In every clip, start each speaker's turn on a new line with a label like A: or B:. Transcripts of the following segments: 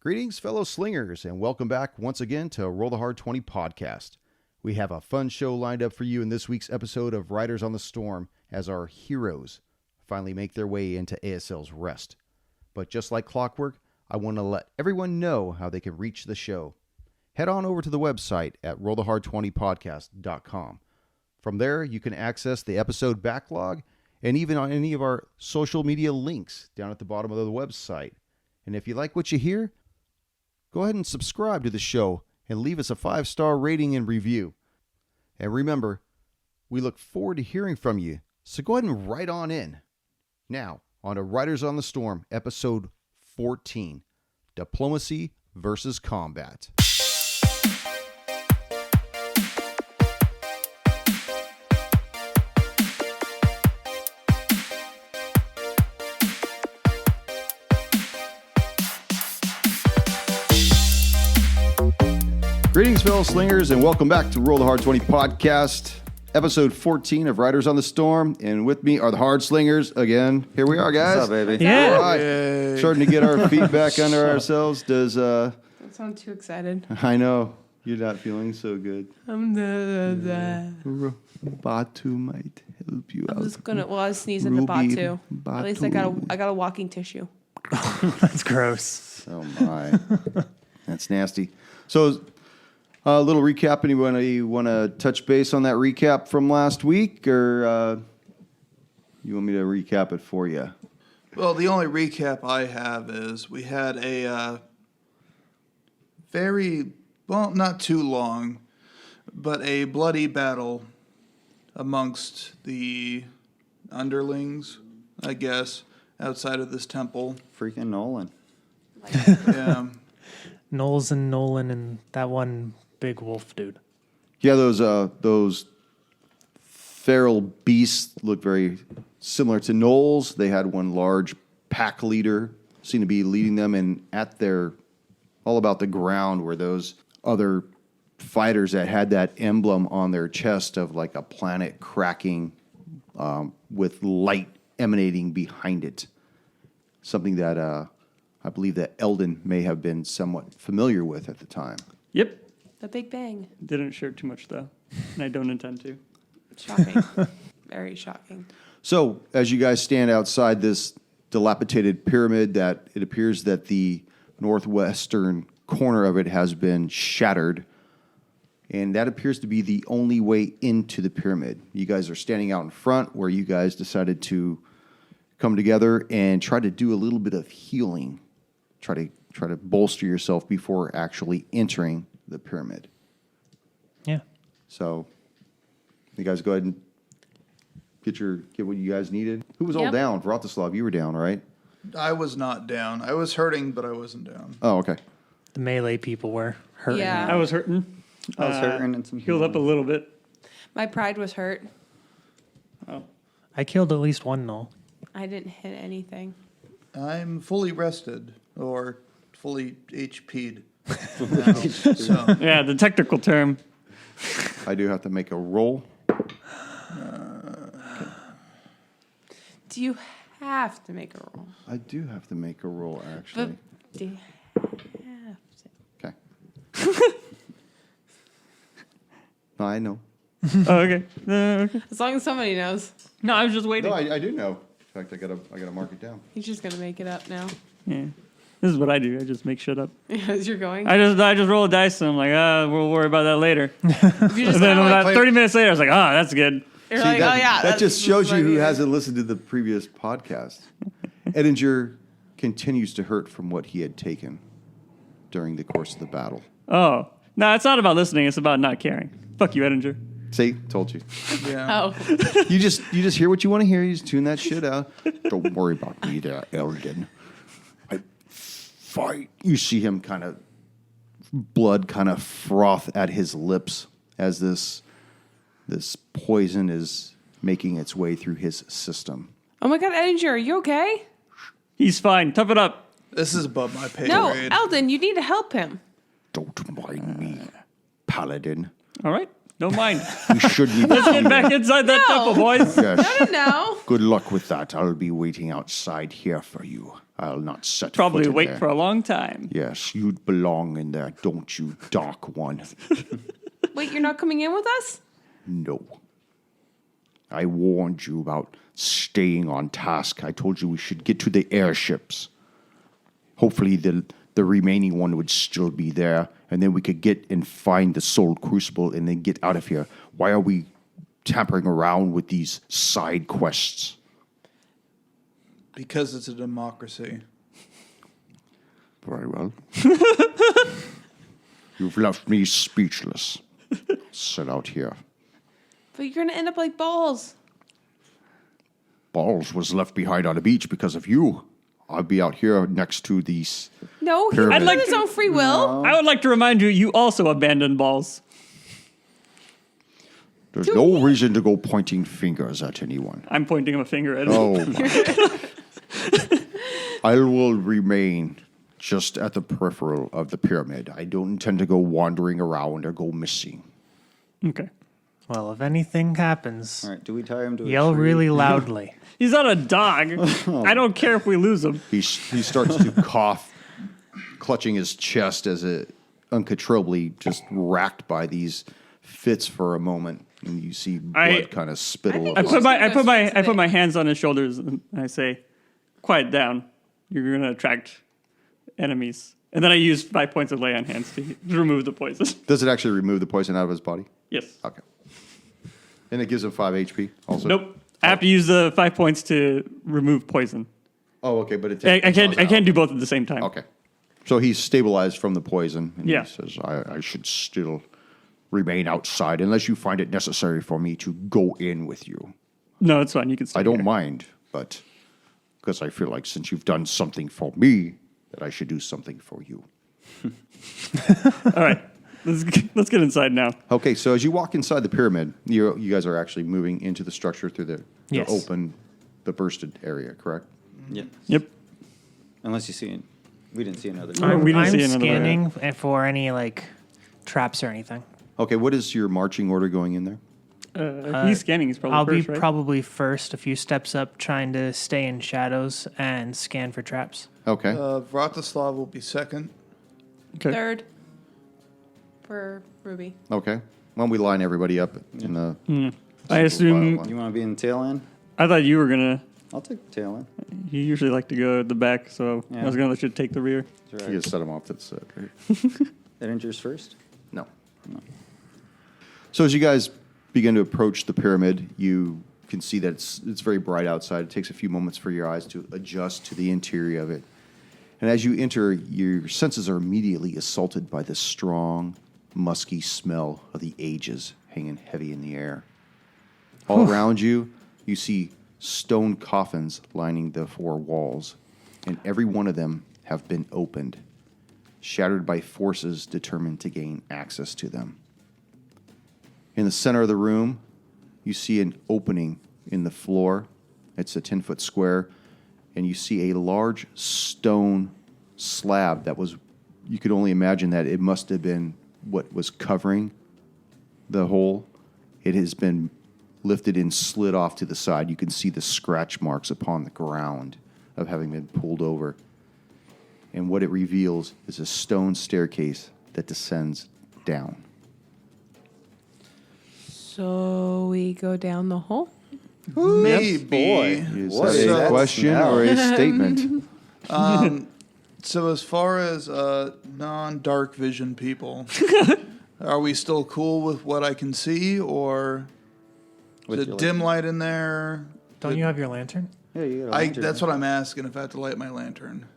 A: Greetings, fellow slingers, and welcome back once again to Roll the Hard 20 podcast. We have a fun show lined up for you in this week's episode of Riders on the Storm as our heroes finally make their way into Aisseil's Rest. But just like clockwork, I want to let everyone know how they can reach the show. Head on over to the website at rollthehard20podcast.com. From there, you can access the episode backlog and even on any of our social media links down at the bottom of the website. And if you like what you hear, go ahead and subscribe to the show and leave us a 5-star rating and review. And remember, we look forward to hearing from you, so go ahead and write on in. Now, on to Riders on the Storm, episode 14, Diplomacy versus Combat. Greetings, fellow slingers, and welcome back to Roll the Hard 20 podcast, episode 14 of Riders on the Storm. And with me are the Hard Slingers again. Here we are, guys.
B: What's up, baby?
C: Yeah.
A: All right. Starting to get our feet back under ourselves. Don't
C: sound too excited.
A: I know you're not feeling so good.
C: I'm
A: Batu might help you out.
C: just gonna. Well, I was sneezing the Batu.
A: Batu.
C: At least I got a walking tissue.
B: That's gross.
A: Oh my, that's nasty. So. A little recap. Anybody want to touch base on that recap from last week, or you want me to recap it for you?
D: Well, the only recap I have is we had a not too long, but a bloody battle amongst the underlings, I guess, outside of this temple.
B: Freaking Nolan.
D: Yeah.
E: Knowles and Nolan and that one big wolf dude.
A: Yeah, those feral beasts look very similar to Knowles. They had one large pack leader, seemed to be leading them, and at their all about the ground were those other fighters that had that emblem on their chest of like a planet cracking with light emanating behind it. Something that I believe that Eldon may have been somewhat familiar with at the time.
F: Yep.
C: The Big Bang.
F: Didn't share too much, though, and I don't intend to.
C: Shocking. Very shocking.
A: So, as you guys stand outside this dilapidated pyramid, that it appears that the northwestern corner of it has been shattered, and that appears to be the only way into the pyramid. You guys are standing out in front where you guys decided to come together and try to do a little bit of healing. Try to bolster yourself before actually entering the pyramid.
E: Yeah.
A: So, you guys go ahead and get what you guys needed. Who was all
C: Yep.
A: down? Vratislav, you were down, right?
D: I was not down. I was hurting, but I wasn't down.
A: Oh, okay.
E: The melee people were hurting.
C: Yeah.
F: I was hurting.
B: I was hurting and some
F: Healed up a little bit.
C: My pride was hurt.
F: Oh.
E: I killed at least one Null.
C: I didn't hit anything.
D: I'm fully rested, or fully HP'd. now, so.
F: Yeah, the technical term.
A: I do have to make a roll.
C: Do you have to make a roll?
A: I do have to make a roll, actually.
C: But do you have to?
A: Okay. No, I know.
F: Oh, okay. Okay.
C: As long as somebody knows.
F: No, I was just waiting.
A: No, I do know. In fact, I gotta mark it down.
C: He's just gonna make it up now.
F: Yeah. This is what I do. I just make shit up.
C: As you're going.
F: I just roll a dice and I'm like, we'll worry about that later.
C: You just
F: And then
C: kinda like,
F: about 30 minutes later, I was like, that's good.
C: you're
A: See,
C: like,
A: that,
C: oh yeah.
A: that just shows you who
C: has.
A: hasn't listened to the previous podcast. Edinger continues to hurt from what he had taken during the course of the battle.
F: Oh. No, it's not about listening. It's about not caring. Fuck you, Edinger.
A: See, told you.
D: Yeah.
C: Oh.
A: You just hear what you want to hear. You just tune that shit out. Don't worry about me there, Eldon. I fight. You see him kind of blood kind of froth at his lips as this poison is making its way through his system.
C: Oh my God, Edinger, are you okay?
F: He's fine. Tough it up.
D: This is above my pay
C: No,
D: grade.
C: Eldon, you need to help him.
A: Don't mind me, Paladin.
F: All right. Don't mind.
A: We shouldn't even
F: Let's get back inside that temple, boys.
A: Yes.
C: No.
A: Good luck with that. I'll be waiting outside here for you. I'll not set
F: Probably
A: foot in
F: wait
A: there.
F: for a long time.
A: Yes, you'd belong in there, don't you, dark one?
C: Wait, you're not coming in with us?
A: No. I warned you about staying on task. I told you we should get to the airships. Hopefully the remaining one would still be there, and then we could get and find the Soul Crucible and then get out of here. Why are we tampering around with these side quests?
D: Because it's a democracy.
A: Very well. You've left me speechless. Sit out here.
C: But you're gonna end up like balls.
A: Balls was left behind on the beach because of you. I'll be out here next to these.
C: No, he
A: Pyramid.
C: did
A: I'd
F: like
C: his
F: to-
C: own free will.
F: I would like to remind you, you also abandoned balls.
A: There's no reason to go pointing fingers at anyone.
F: I'm pointing a finger at him.
A: Oh my. I will remain just at the peripheral of the pyramid. I don't intend to go wandering around or go missing.
F: Okay.
E: Well, if anything happens,
B: All right, do we tie him to a
E: yell
B: tree?
E: really loudly.
F: He's not a dog. I don't care if we lose him.
A: He starts to cough, clutching his chest as it uncontrollably just racked by these fits for a moment, and you see blood kind of spittle.
C: think
F: I
C: Well,
F: put my I
C: it's
F: put my
C: gonna
F: I put
C: go
F: my hands on his shoulders and I say, "Quiet down. You're gonna attract enemies." And then I use 5 points of lay on hands to remove the poison.
A: Does it actually remove the poison out of his body?
F: Yes.
A: Okay. And it gives him 5 HP also?
F: Nope. I have to use the 5 points to remove poison.
A: Oh, okay, but it
F: I can't
A: takes
F: do both at the same time.
A: Okay. So he's stabilized from the poison. And
F: Yeah.
A: He says, I should still remain outside unless you find it necessary for me to go in with you.
F: No, it's fine. You can stay
A: I don't
F: here.
A: mind, but because I feel like since you've done something for me, that I should do something for you.
F: All right. Let's get inside now.
A: Okay, so as you walk inside the pyramid, you guys are actually moving into the structure through the
E: Yes.
A: open, the bursted area, correct?
B: Yeah.
F: Yep.
B: Unless you see it. We didn't see another.
F: Oh, we didn't
E: I'm
F: see another way.
E: scanning for any like traps or anything.
A: Okay, what is your marching order going in there?
F: He's scanning. He's probably
E: I'll
F: first,
E: be
F: right?
E: probably first, a few steps up, trying to stay in shadows and scan for traps.
A: Okay.
D: Vratislav will be second.
F: Okay.
C: Third. For Ruby.
A: Okay. Why don't we line everybody up in the...
F: I assume.
B: You want to be in the tail end?
F: I thought you were gonna.
B: I'll take the tail end.
F: You usually like to go at the back, so I
B: Yeah.
F: was gonna let you take the rear.
B: That's
A: You
B: right.
A: just set them off to the side, right?
B: That enters first?
A: No. So as you guys begin to approach the pyramid, you can see that it's very bright outside. It takes a few moments for your eyes to adjust to the interior of it. And as you enter, your senses are immediately assaulted by the strong, musky smell of the ages hanging heavy in the air. All around you, you see stone coffins lining the four walls, and every one of them have been opened, shattered by forces determined to gain access to them. In the center of the room, you see an opening in the floor. It's a 10-foot square, and you see a large stone slab that was, you could only imagine that it must have been what was covering the hole. It has been lifted and slid off to the side. You can see the scratch marks upon the ground of having been pulled over. And what it reveals is a stone staircase that descends down.
C: So we go down the hole?
D: Maybe.
B: boy.
A: Is
B: What
A: that
B: is
A: a
B: that
A: question
B: smell?
A: or a statement?
D: So as far as non-dark vision people, are we still cool with what I can see, or
B: With
D: is
B: your
D: it dim light in there?
E: Don't you have your lantern?
B: Yeah, you got a lantern.
D: That's what I'm asking, if I have to light my lantern.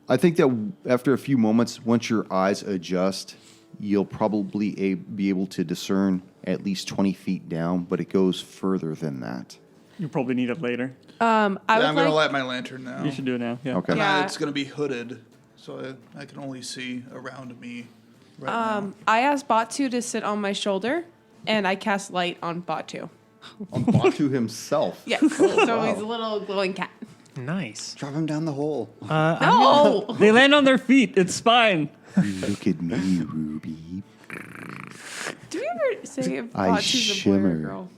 A: I think that after a few moments, once your eyes adjust, you'll probably be able to discern at least 20 feet down, but it goes further than that.
F: You probably need it later.
C: I would
D: I'm going to
C: like,
D: light my lantern now.
F: You should do it now. Yeah.
A: Okay.
C: Yeah.
D: It's going to be hooded, so I can only see around me right now.
C: I asked Batu to sit on my shoulder, and I cast light on Batu.
A: On Batu himself.
C: Yes. So he's a little glowing cat.
E: Nice.
B: Drop him down the hole.
C: No!
F: They land on their feet. It's fine.
A: Look at me, Ruby.
C: Do we have ever say if
A: I
C: Batu's a boy or
A: shimmer.
C: a girl?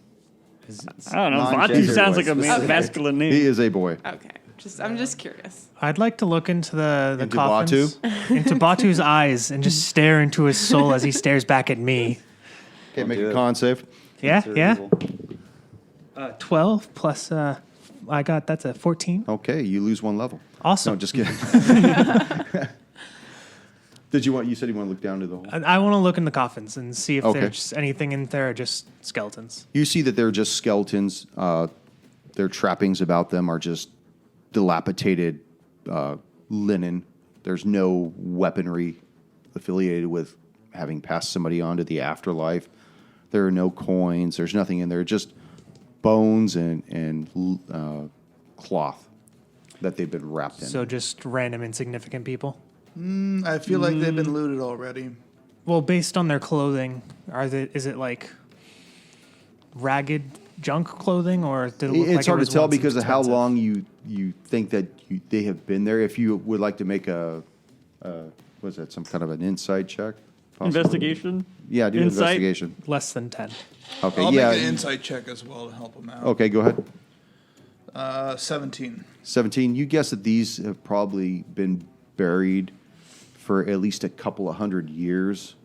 F: I don't know. Batu
B: Non-gender
F: sounds like a
B: specific.
F: masculine name.
A: He is a boy.
C: Okay, I'm just curious.
E: I'd like to look into the
A: Into
E: coffins, into Batu's eyes, and just stare into his soul as he stares back at me.
A: Okay, make
B: do
A: a
B: it.
A: con save.
E: Yeah,
B: They're
E: yeah.
B: evil.
E: 12 plus, that's a 14.
A: Okay, you lose 1 level.
E: Awesome.
A: No, just kidding. You said you want to look down to the hole?
E: I want to look in the coffins and see if
A: Okay.
E: there's anything in there or just skeletons.
A: You see that they're just skeletons. Their trappings about them are just dilapidated linen. There's no weaponry affiliated with having passed somebody on to the afterlife. There are no coins. There's nothing in there. Just bones and cloth that they've been wrapped in.
E: So just random insignificant people.
D: I feel like they've been looted already.
E: Well, based on their clothing, is it like ragged junk clothing, or did it look like
A: It's
E: it
A: hard to
E: was
A: tell
E: once
A: because of how
E: expensive?
A: long you think that they have been there. If you would like to make what is that, some kind of an insight check? Possibly?
F: Investigation.
A: Yeah, do an
F: Insight?
A: investigation.
E: Less than 10.
A: Okay,
D: I'll
A: yeah.
D: make an insight check as well to help them out.
A: Okay, go ahead.
D: 17.
A: 17. You guess that these have probably been buried for at least a couple of 100 years.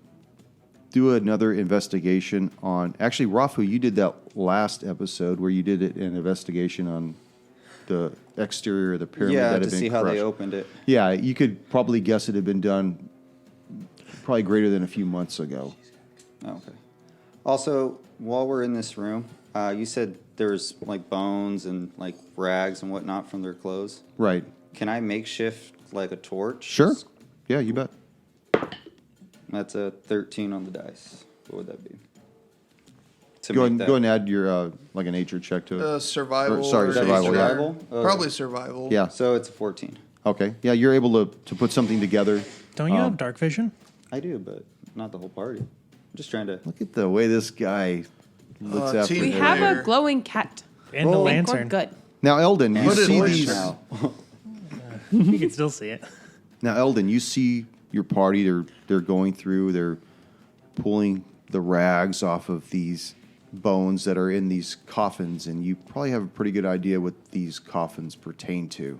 A: Do another investigation on. Actually, Rafu, you did that last episode where you did an investigation on the exterior of the pyramid
B: Yeah,
A: that
B: to
A: had been
B: see how they
A: crushed.
B: opened it.
A: Yeah, you could probably guess it had been done probably greater than a few months ago.
B: Oh, okay. Also, while we're in this room, you said there's like bones and like rags and whatnot from their clothes.
A: Right.
B: Can I makeshift like a torch?
A: Sure. Yeah, you bet.
B: That's a 13 on the dice. What would that be? To
A: Go
B: make
A: ahead,
B: that-
A: go ahead and add your like a nature check to it.
D: Survival.
A: Or, sorry,
D: or
A: survival, yeah.
B: Survival? Okay.
D: Probably survival.
A: Yeah.
B: So it's a 14.
A: Okay. Yeah, you're able to put something together.
E: Don't you have dark vision?
B: I do, but not the whole party. I'm just trying to.
A: Look at the way this guy looks after
D: team
C: We
A: everything.
C: have
D: player.
C: a glowing cat.
E: And the
B: Roll.
C: We're
E: lantern.
C: good.
A: Now, Eldon, you
D: Put it
A: see
D: in
A: these.
B: Now.
E: You can still see it.
A: Now, Eldon, you see your party. They're going through. They're pulling the rags off of these bones that are in these coffins, and you probably have a pretty good idea what these coffins pertain to.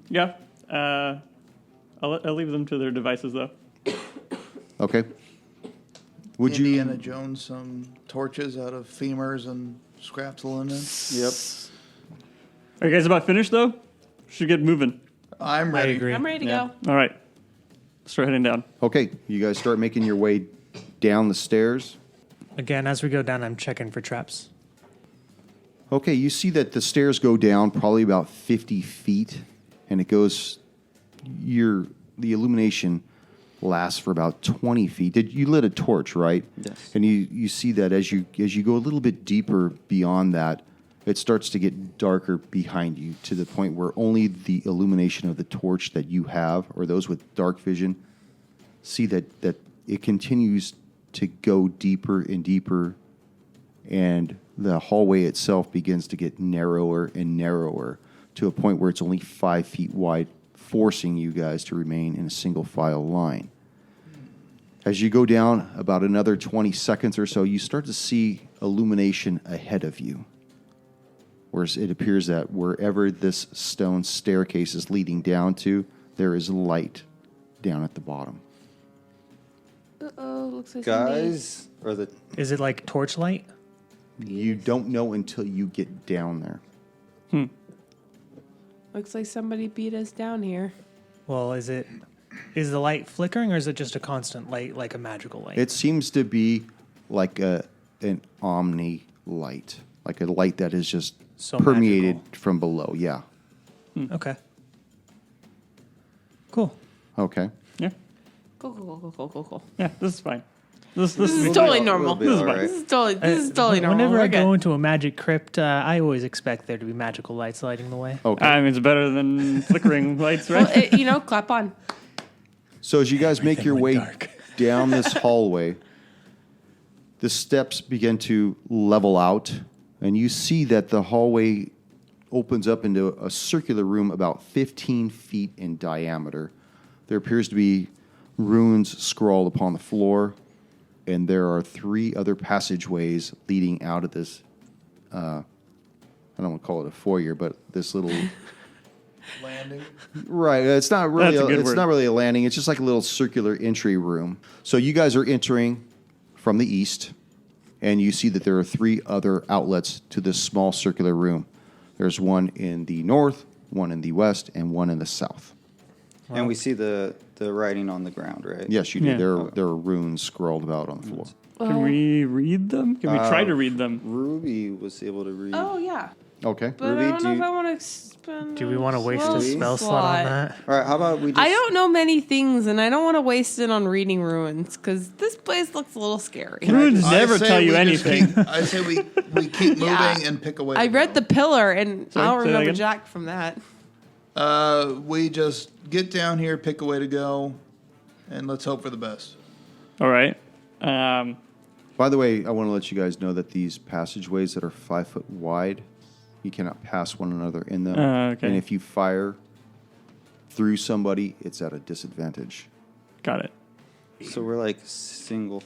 F: Yeah. I'll leave them to their devices though.
A: Okay. Would
D: Indiana
A: you?
D: Jones some torches out of femurs and scraps of linen.
B: Yep.
F: Are you guys about finished though? Should get moving.
D: I'm
E: I
D: ready.
E: agree.
C: I'm ready to
B: Yeah.
C: go.
F: All right. Start heading down.
A: Okay, you guys start making your way down the stairs.
E: Again, as we go down, I'm checking for traps.
A: Okay, you see that the stairs go down probably about 50 feet, and it goes. The illumination lasts for about 20 feet. You lit a torch, right?
B: Yes.
A: And you see that as you go a little bit deeper beyond that, it starts to get darker behind you to the point where only the illumination of the torch that you have, or those with dark vision, see that it continues to go deeper and deeper, and the hallway itself begins to get narrower and narrower to a point where it's only 5 feet wide, forcing you guys to remain in a single file line. As you go down about another 20 seconds or so, you start to see illumination ahead of you. Whereas it appears that wherever this stone staircase is leading down to, there is light down at the bottom.
C: Uh-oh, looks like somebody-
B: Guys, or the
E: Is it like torchlight?
A: You don't know until you get down there.
C: Looks like somebody beat us down here.
E: Well, is the light flickering, or is it just a constant light, like a magical light?
A: It seems to be like an omni light, like a light that is just
E: So
A: permeated
E: magical.
A: from below. Yeah.
E: Okay. Cool.
A: Okay.
F: Yeah.
C: Cool.
F: Yeah. This is fine. This
C: This is
F: is
C: totally
B: we'll
C: normal.
B: be
C: This
B: all
C: is
B: right.
C: This is totally normal.
E: Whenever
C: We're
E: I go
C: good.
E: into a magic crypt, I always expect there to be magical lights lighting the way.
A: Okay.
F: I mean, it's better than flickering lights, right?
C: Well, clap on.
A: So as you guys make your
E: went
A: way
E: dark.
A: down this hallway, the steps begin to level out, and you see that the hallway opens up into a circular room about 15 feet in diameter. There appears to be runes scrawled upon the floor. and there are 3 other passageways leading out of this. I don't want to call it a foyer, but this little.
D: Landing.
A: Right, it's not really.
F: That's a good
A: It's
F: word.
A: not really a landing. It's just like a little circular entry room. So you guys are entering from the east, and you see that there are 3 other outlets to this small circular room. There's one in the north, one in the west, and one in the south.
B: And we see the writing on the ground, right?
A: Yes, you do.
F: Yeah.
A: There are runes scrawled about on the floor.
F: Can we read them? Can we try to read them?
B: Ruby was able to read.
C: Oh yeah,
A: Okay.
C: but
B: Ruby,
C: I don't
B: do
C: know if
B: you-
C: I want to spend.
E: Do we want to waste a
B: Slot.
E: spell slot on that?
B: All right, how about we just...
C: I don't know many things, and I don't want to waste it on reading ruins because this place looks a little scary.
F: Runes
D: I
F: never
D: say
F: tell you
D: we just
F: anything.
D: I say we keep moving
C: Yeah.
D: and pick away.
C: I read the pillar, and
F: Sorry,
C: I don't
F: say that
C: remember
F: again?
C: Jack from that.
D: We just get down here, pick a way to go, and let's hope for the best.
F: All right.
A: By the way, I want to let you guys know that these passageways that are 5 foot wide, you cannot pass one another in them.
F: Okay.
A: And if you fire through somebody, it's at a disadvantage.
F: Got it.
B: So we're like single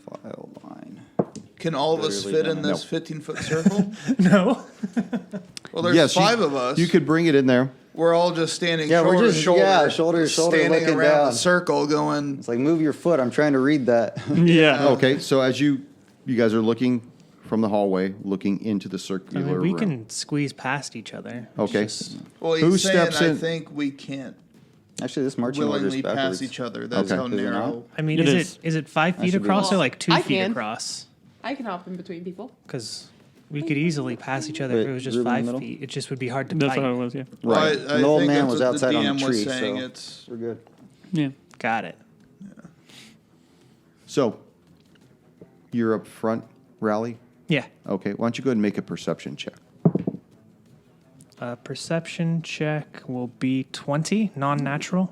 B: file line.
D: Can all of us
B: Literally
D: fit in
B: done.
D: this 15-foot circle?
E: No.
D: Well, there's
A: Yes,
D: 5 of us.
A: You could bring it in there.
D: We're all just standing
B: Yeah, we're
D: shoulder
B: just-
D: to shoulder.
B: yeah, shoulder to shoulder
D: standing
B: looking
D: around
B: down.
D: the circle going,
B: It's like, move your foot. I'm trying to read that.
F: Yeah.
A: Okay, so as you guys are looking from the hallway, looking into the
E: I
A: circular
E: mean, we
A: room.
E: can squeeze past each other. It's
A: Okay.
E: just-
D: well,
A: Who
D: he's saying
A: steps
D: I
A: in?
D: think we can't
B: Actually, this marching order's
D: willingly
B: backwards.
D: pass each other. That's
A: Okay.
D: how
B: Is it
D: narrow.
B: not?
E: I mean,
F: It
E: is it 5 feet
B: should be
E: across or
C: well.
E: like 2
C: I
E: feet
C: can.
E: across?
C: I can hop in between people.
E: Because we could easily pass each other if
B: Wait,
E: it was just
B: room in the
E: 5
B: middle?
E: feet. It just would be hard to
F: That's
E: fight.
F: how it was, yeah.
A: Right.
B: And the old
D: think
B: man
D: that's
B: was what
D: the
B: outside on the
D: DM was
B: tree,
D: saying.
B: so
D: It's
B: we're good.
F: Yeah.
E: Got it.
A: So, you're up front, Rally?
E: Yeah.
A: Okay, why don't you go ahead and make a perception check?
E: Perception check will be 20, non-natural.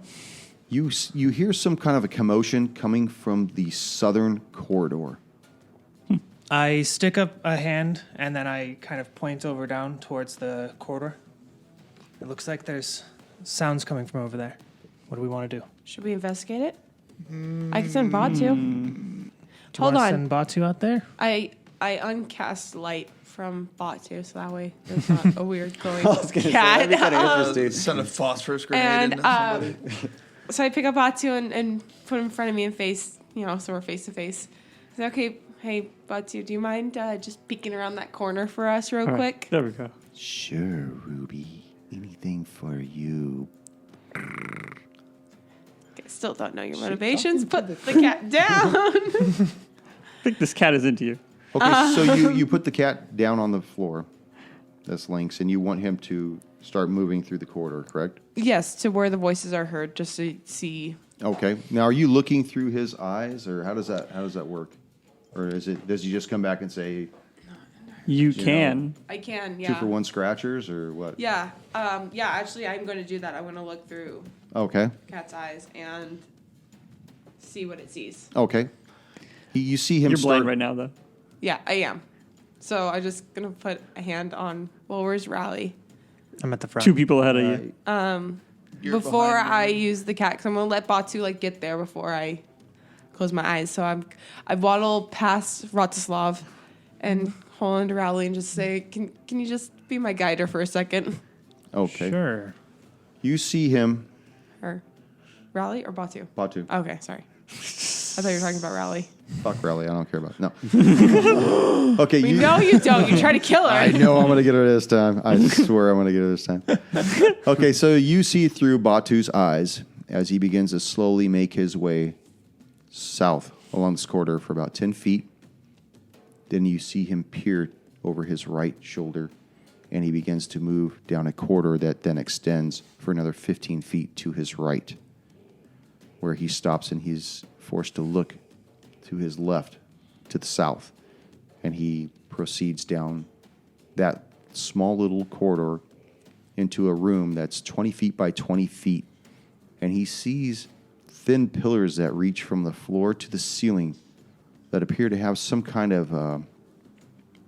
A: You hear some kind of a commotion coming from the southern corridor.
E: I stick up a hand and then I kind of point over down towards the corridor. It looks like there's sounds coming from over there. What do we want to do?
C: Should we investigate it? I can send Batu.
E: Do you
C: Hold
E: want
C: on.
E: to send Batu out there?
C: I uncast light from Batu, so that way there's not a weird glowing
B: I was gonna say,
C: cat.
B: that'd be kind of interesting.
D: send a phosphorus grenade
C: And
D: into somebody.
C: So I pick up Batu and put him in front of me and face, so we're face to face. I say, okay, hey, Batu, do you mind just peeking around that corner for us real
F: All right.
C: quick?
F: There we go.
A: Sure, Ruby. Anything for you.
C: Okay, still don't know your motivations. Put the cat down.
F: I think this cat is into you.
A: Okay, so you put the cat down on the floor. That's Lynx, and you want him to start moving through the corridor, correct?
C: Yes, to where the voices are heard, just to see.
A: Okay. Now, are you looking through his eyes, or how does that work? Or does he just come back and say
F: You
A: know.
F: can.
C: I can,
A: 2
C: yeah.
A: for 1 scratchers, or what?
C: Yeah, actually, I'm going to do that. I'm going to look through
A: Okay.
C: cat's eyes and see what it sees.
A: Okay. You see him
F: You're
A: start.
F: blind right now, though.
C: Yeah, I am. So I'm just going to put a hand on, where's Rally?
E: I'm at the front.
F: 2 people ahead of you.
D: You're
C: Before
D: behind me.
C: I use the cat, because I'm going to let Batu, get there before I close my eyes. So I waddle past Ratislav and hold on to Rally and just say, can you just be my guider for a second?
A: Okay.
E: Sure.
A: You see him.
C: Or Rally or Batu?
A: Batu.
C: Okay, sorry. I thought you were talking about Rally.
A: Fuck Rally. I don't care about it. No. Okay.
C: No, you don't. You try to kill her.
A: I know I'm going to get her this time. I swear I'm going to get her this time. Okay, so you see through Batu's eyes as he begins to slowly make his way south along this corridor for about 10 feet. Then you see him peer over his right shoulder, and he begins to move down a corridor that then extends for another 15 feet to his right, where he stops and he's forced to look to his left, to the south, and he proceeds down that small little corridor into a room that's 20 feet by 20 feet, and he sees thin pillars that reach from the floor to the ceiling that appear to have some kind of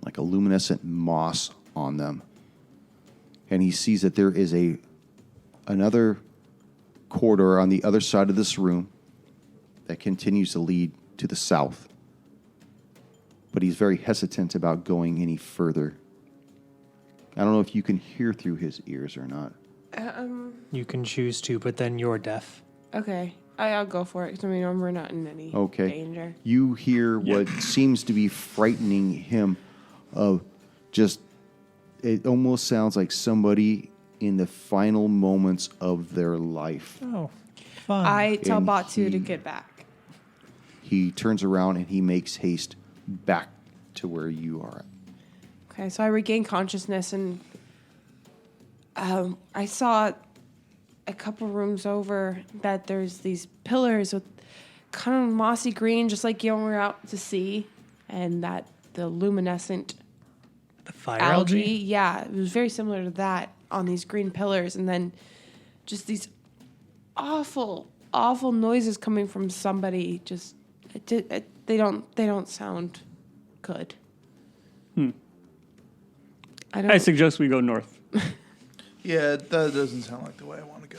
A: like a luminescent moss on them. And he sees that there is another corridor on the other side of this room that continues to lead to the south. but he's very hesitant about going any further. I don't know if you can hear through his ears or not.
E: You can choose to, but then you're deaf.
C: Okay. I'll go for it because I mean we're not in any
A: Okay.
C: danger.
A: You hear what seems to be frightening him of just, it almost sounds like somebody in the final moments of their life.
E: Oh, fun.
C: I tell
A: And
C: Batu to
A: he-
C: get back.
A: He turns around and he makes haste back to where you are at.
C: Okay, so I regain consciousness and I saw a couple rooms over that there's these pillars with kind of mossy green, just like you were out to sea, and that the luminescent
E: the fire
C: algae.
E: algae?
C: Yeah, it was very similar to that on these green pillars, and then just these awful, awful noises coming from somebody. Just they don't sound good. I don't.
F: I suggest we go north.
D: Yeah, that doesn't sound like the way I want to go.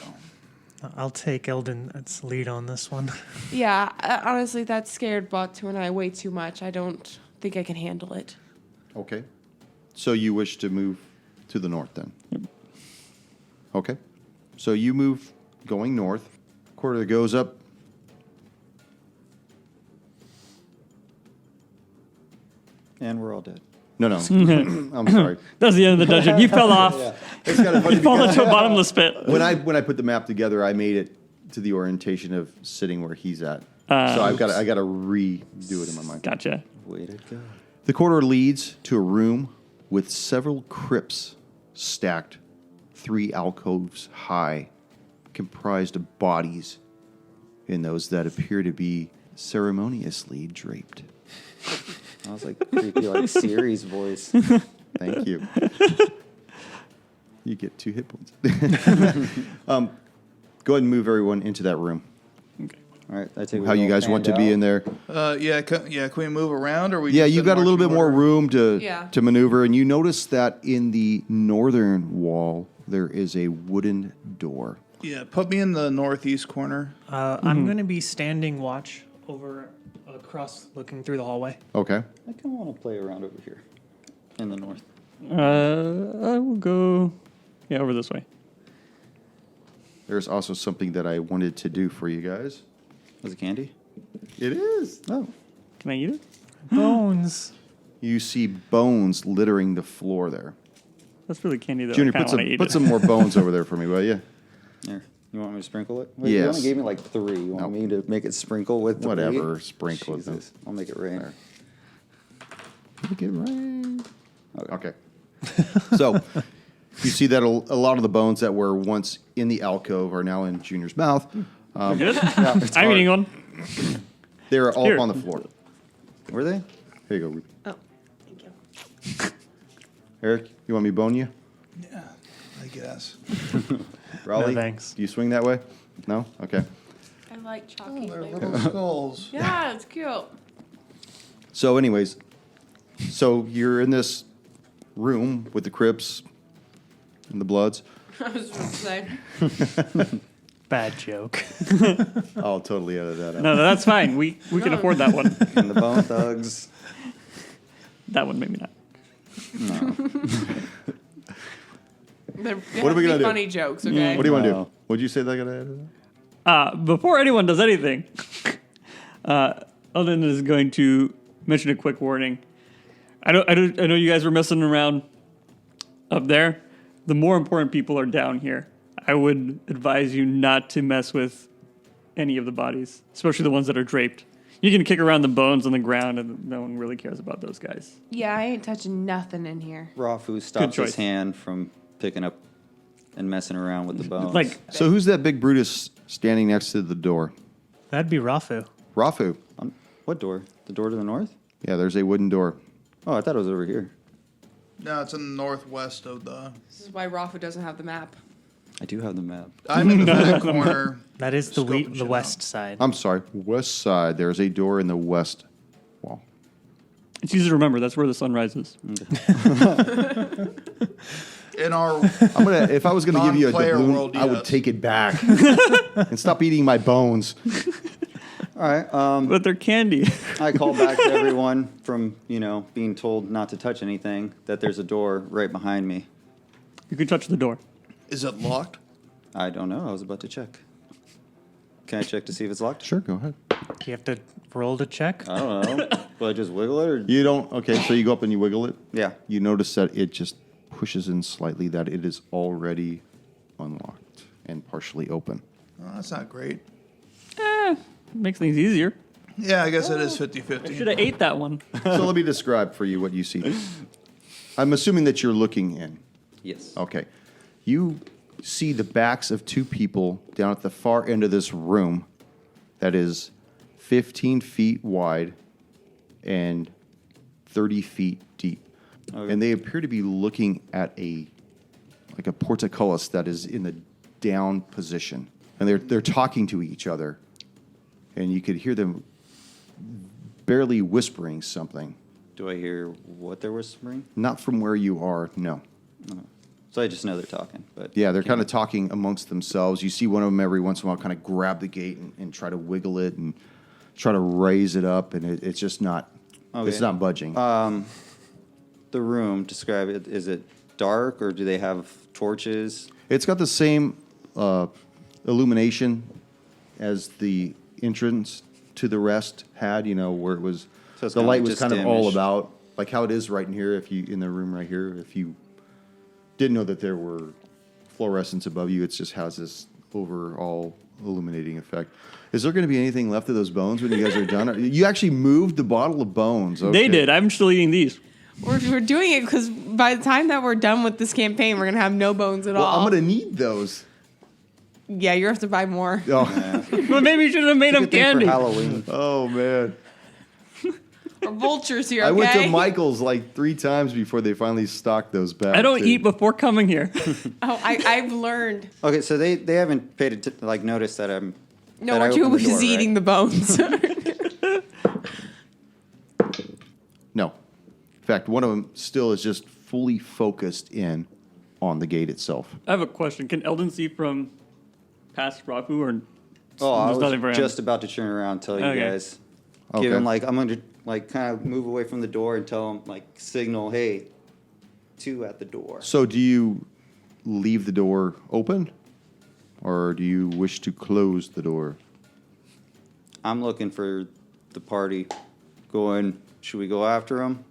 E: I'll take Eldon's lead on this one.
C: Yeah, honestly, that scared Batu and I way too much. I don't think I can handle it.
A: Okay. So you wish to move to the north then?
F: Yep.
A: Okay. So you move going north. Quarter goes up.
B: And we're all dead.
A: No. I'm sorry.
F: That's the end of the dungeon. You fell off.
A: It's kind of funny
F: You fall
A: because
F: into a bottomless pit.
A: when I put the map together, I made it to the orientation of sitting where he's at. So I got to redo it in my mind.
F: Gotcha.
B: Way to go.
A: The corridor leads to a room with several crypts stacked 3 alcoves high, comprised of bodies in those that appear to be ceremoniously draped.
B: I was like creepy, like Siri's voice.
A: Thank you. You get 2 hit points. Go ahead and move everyone into that room.
B: All right, I take.
A: How you guys want to be in there?
D: Can we move around or we?
A: Yeah,
D: just
A: you
D: in
A: got a little
D: marching
A: bit more
D: order?
A: room
C: Yeah.
A: to maneuver, and you notice that in the northern wall there is a wooden door.
D: Yeah, put me in the northeast corner.
E: I'm going to be standing watch over across, looking through the hallway.
A: Okay.
B: I kind of want to play around over here, in the north.
F: I will go. Yeah, over this way.
A: There's also something that I wanted to do for you guys.
B: Was it candy?
A: It is.
B: Oh,
F: Can I eat it?
E: Bones.
A: You see bones littering the floor there.
F: That's really candy, though.
A: Junior,
F: I
A: put
F: kinda wanna eat
A: put
F: it.
A: some more bones over there for me, will you?
B: here. You want me to sprinkle it? Wait, You
A: Yes.
B: only gave me like 3. You want me to make it sprinkle with 3?
A: Whatever, sprinkle it.
B: Jesus. I'll make it rain.
A: Make it right. Okay. So you see that a lot of the bones that were once in the alcove are now in Junior's mouth.
F: Good? I'm eating one.
A: They're all
F: Here.
A: on the floor.
B: Were they?
A: Here you go, Ruby.
C: Oh, thank you.
A: Eric, you want me to bone you?
D: Yeah, I guess.
A: Raleigh,
E: No, thanks.
A: do you swing that way? No? Okay.
C: I like chalky
D: They're
C: flavor.
D: little skulls.
C: Yeah, it's cute.
A: So, anyways, so you're in this room with the crypts and the bloods.
C: I was just say.
E: Bad joke.
A: I'll totally edit that out.
F: No, that's fine. We can afford that one.
B: And the bone thugs.
F: That one, maybe not.
A: What are we gonna do?
C: Funny jokes, okay?
A: What do you want to do?
B: No.
A: Would you say that I gotta edit that?
F: Before anyone does anything, Eldon is going to mention a quick warning. I know you guys were messing around up there. The more important people are down here. I would advise you not to mess with any of the bodies, especially the ones that are draped. You can kick around the bones on the ground, and no one really cares about those guys.
C: Yeah, I ain't touching nothing in here.
B: Rafu stops
F: choice.
B: his hand from picking up and messing around with the bones.
F: Like,
A: So, who's that big Brutus standing next to the door?
E: That'd be Rafu.
A: Rafu.
B: What door? The door to the north?
A: Yeah, there's a wooden door.
B: Oh, I thought it was over here.
D: No, it's in the northwest of the.
C: This is why Rafu doesn't have the map.
B: I do have the map.
D: I'm in the back corner.
E: That is the
D: Scoping shit
E: the
D: out.
E: west side.
A: I'm sorry, west side. There's a door in the west wall.
F: it's easy to remember. That's where the sun rises.
D: In our
A: I'm gonna. If I was gonna give you a
D: Non-player
A: doubloon,
D: world,
A: I would
D: yes.
A: take it back and stop eating my bones.
B: All right.
F: But they're candy.
B: I call back to everyone from, being told not to touch anything, that there's a door right behind me.
F: You can touch the door.
D: Is it locked?
B: I don't know. I was about to check. Can I check to see if it's locked?
A: Sure, go ahead.
E: You have to roll to check.
B: I don't know. Will I just wiggle it or?
A: You don't. Okay, so you go up and you wiggle it.
B: Yeah.
A: You notice that it just pushes in slightly. That it is already unlocked and partially open.
D: Oh, that's not great.
F: Makes things easier.
D: Yeah, I guess it is
F: I should
D: 50-50.
F: have ate that one.
A: So let me describe for you what you see. I'm assuming that you're looking in.
B: Yes.
A: Okay. You see the backs of two people down at the far end of this room that is 15 feet wide and 30 feet deep.
B: Okay.
A: And they appear to be looking at a portcullis that is in the down position. And they're talking to each other. And you could hear them barely whispering something.
B: Do I hear what they're whispering?
A: Not from where you are, no.
B: So I just know they're talking. But
A: Yeah, they're kind of talking amongst themselves. You see one of them every once in a while kind of grab the gate and try to wiggle it and try to raise it up, and it's just not.
B: Okay.
A: It's not budging.
B: The room, describe it. Is it dark or do they have torches?
A: It's got the same illumination as the entrance to the rest had. Where it was
B: So it's
A: the
B: kinda
A: light
B: like
A: was
B: just
A: kind of all
B: dim-ish.
A: about, like how it is right in here. If you in the room right here, if you didn't know that there were fluorescents above you, it just has this overall illuminating effect. Is there going to be anything left of those bones when you guys are done? You actually moved the bottle of bones. Okay.
F: They did. I'm still eating these.
C: We're doing it because by the time that we're done with this campaign, we're gonna have no bones at
A: Well,
C: all.
A: I'm going to need those.
C: Yeah, you have to buy more.
A: Oh,
F: But maybe you should have made them
B: Good thing for
F: candy.
B: Halloween.
A: oh man.
C: We're vultures here. Okay?
A: I went to Michael's like 3 times before they finally stocked those back.
F: I don't
A: too.
F: eat before coming here.
C: Oh, I've learned.
B: Okay, so they haven't noticed that I'm.
C: No,
B: that I
C: we're too
B: opened the door,
C: busy eating the bones.
A: No. In fact, one of them still is just fully focused in on the gate itself.
F: I have a question. Can Eldon see from past Rafu or
B: Oh, I
F: there's nothing for
B: was
F: him?
B: just about to turn around and tell you
F: Okay.
B: guys.
A: Okay.
B: Give him I'm going to kind of move away from the door and tell him signal, hey, 2 at the door.
A: So do you leave the door open? Or do you wish to close the door?
B: I'm looking for the party. Going, should we go after him?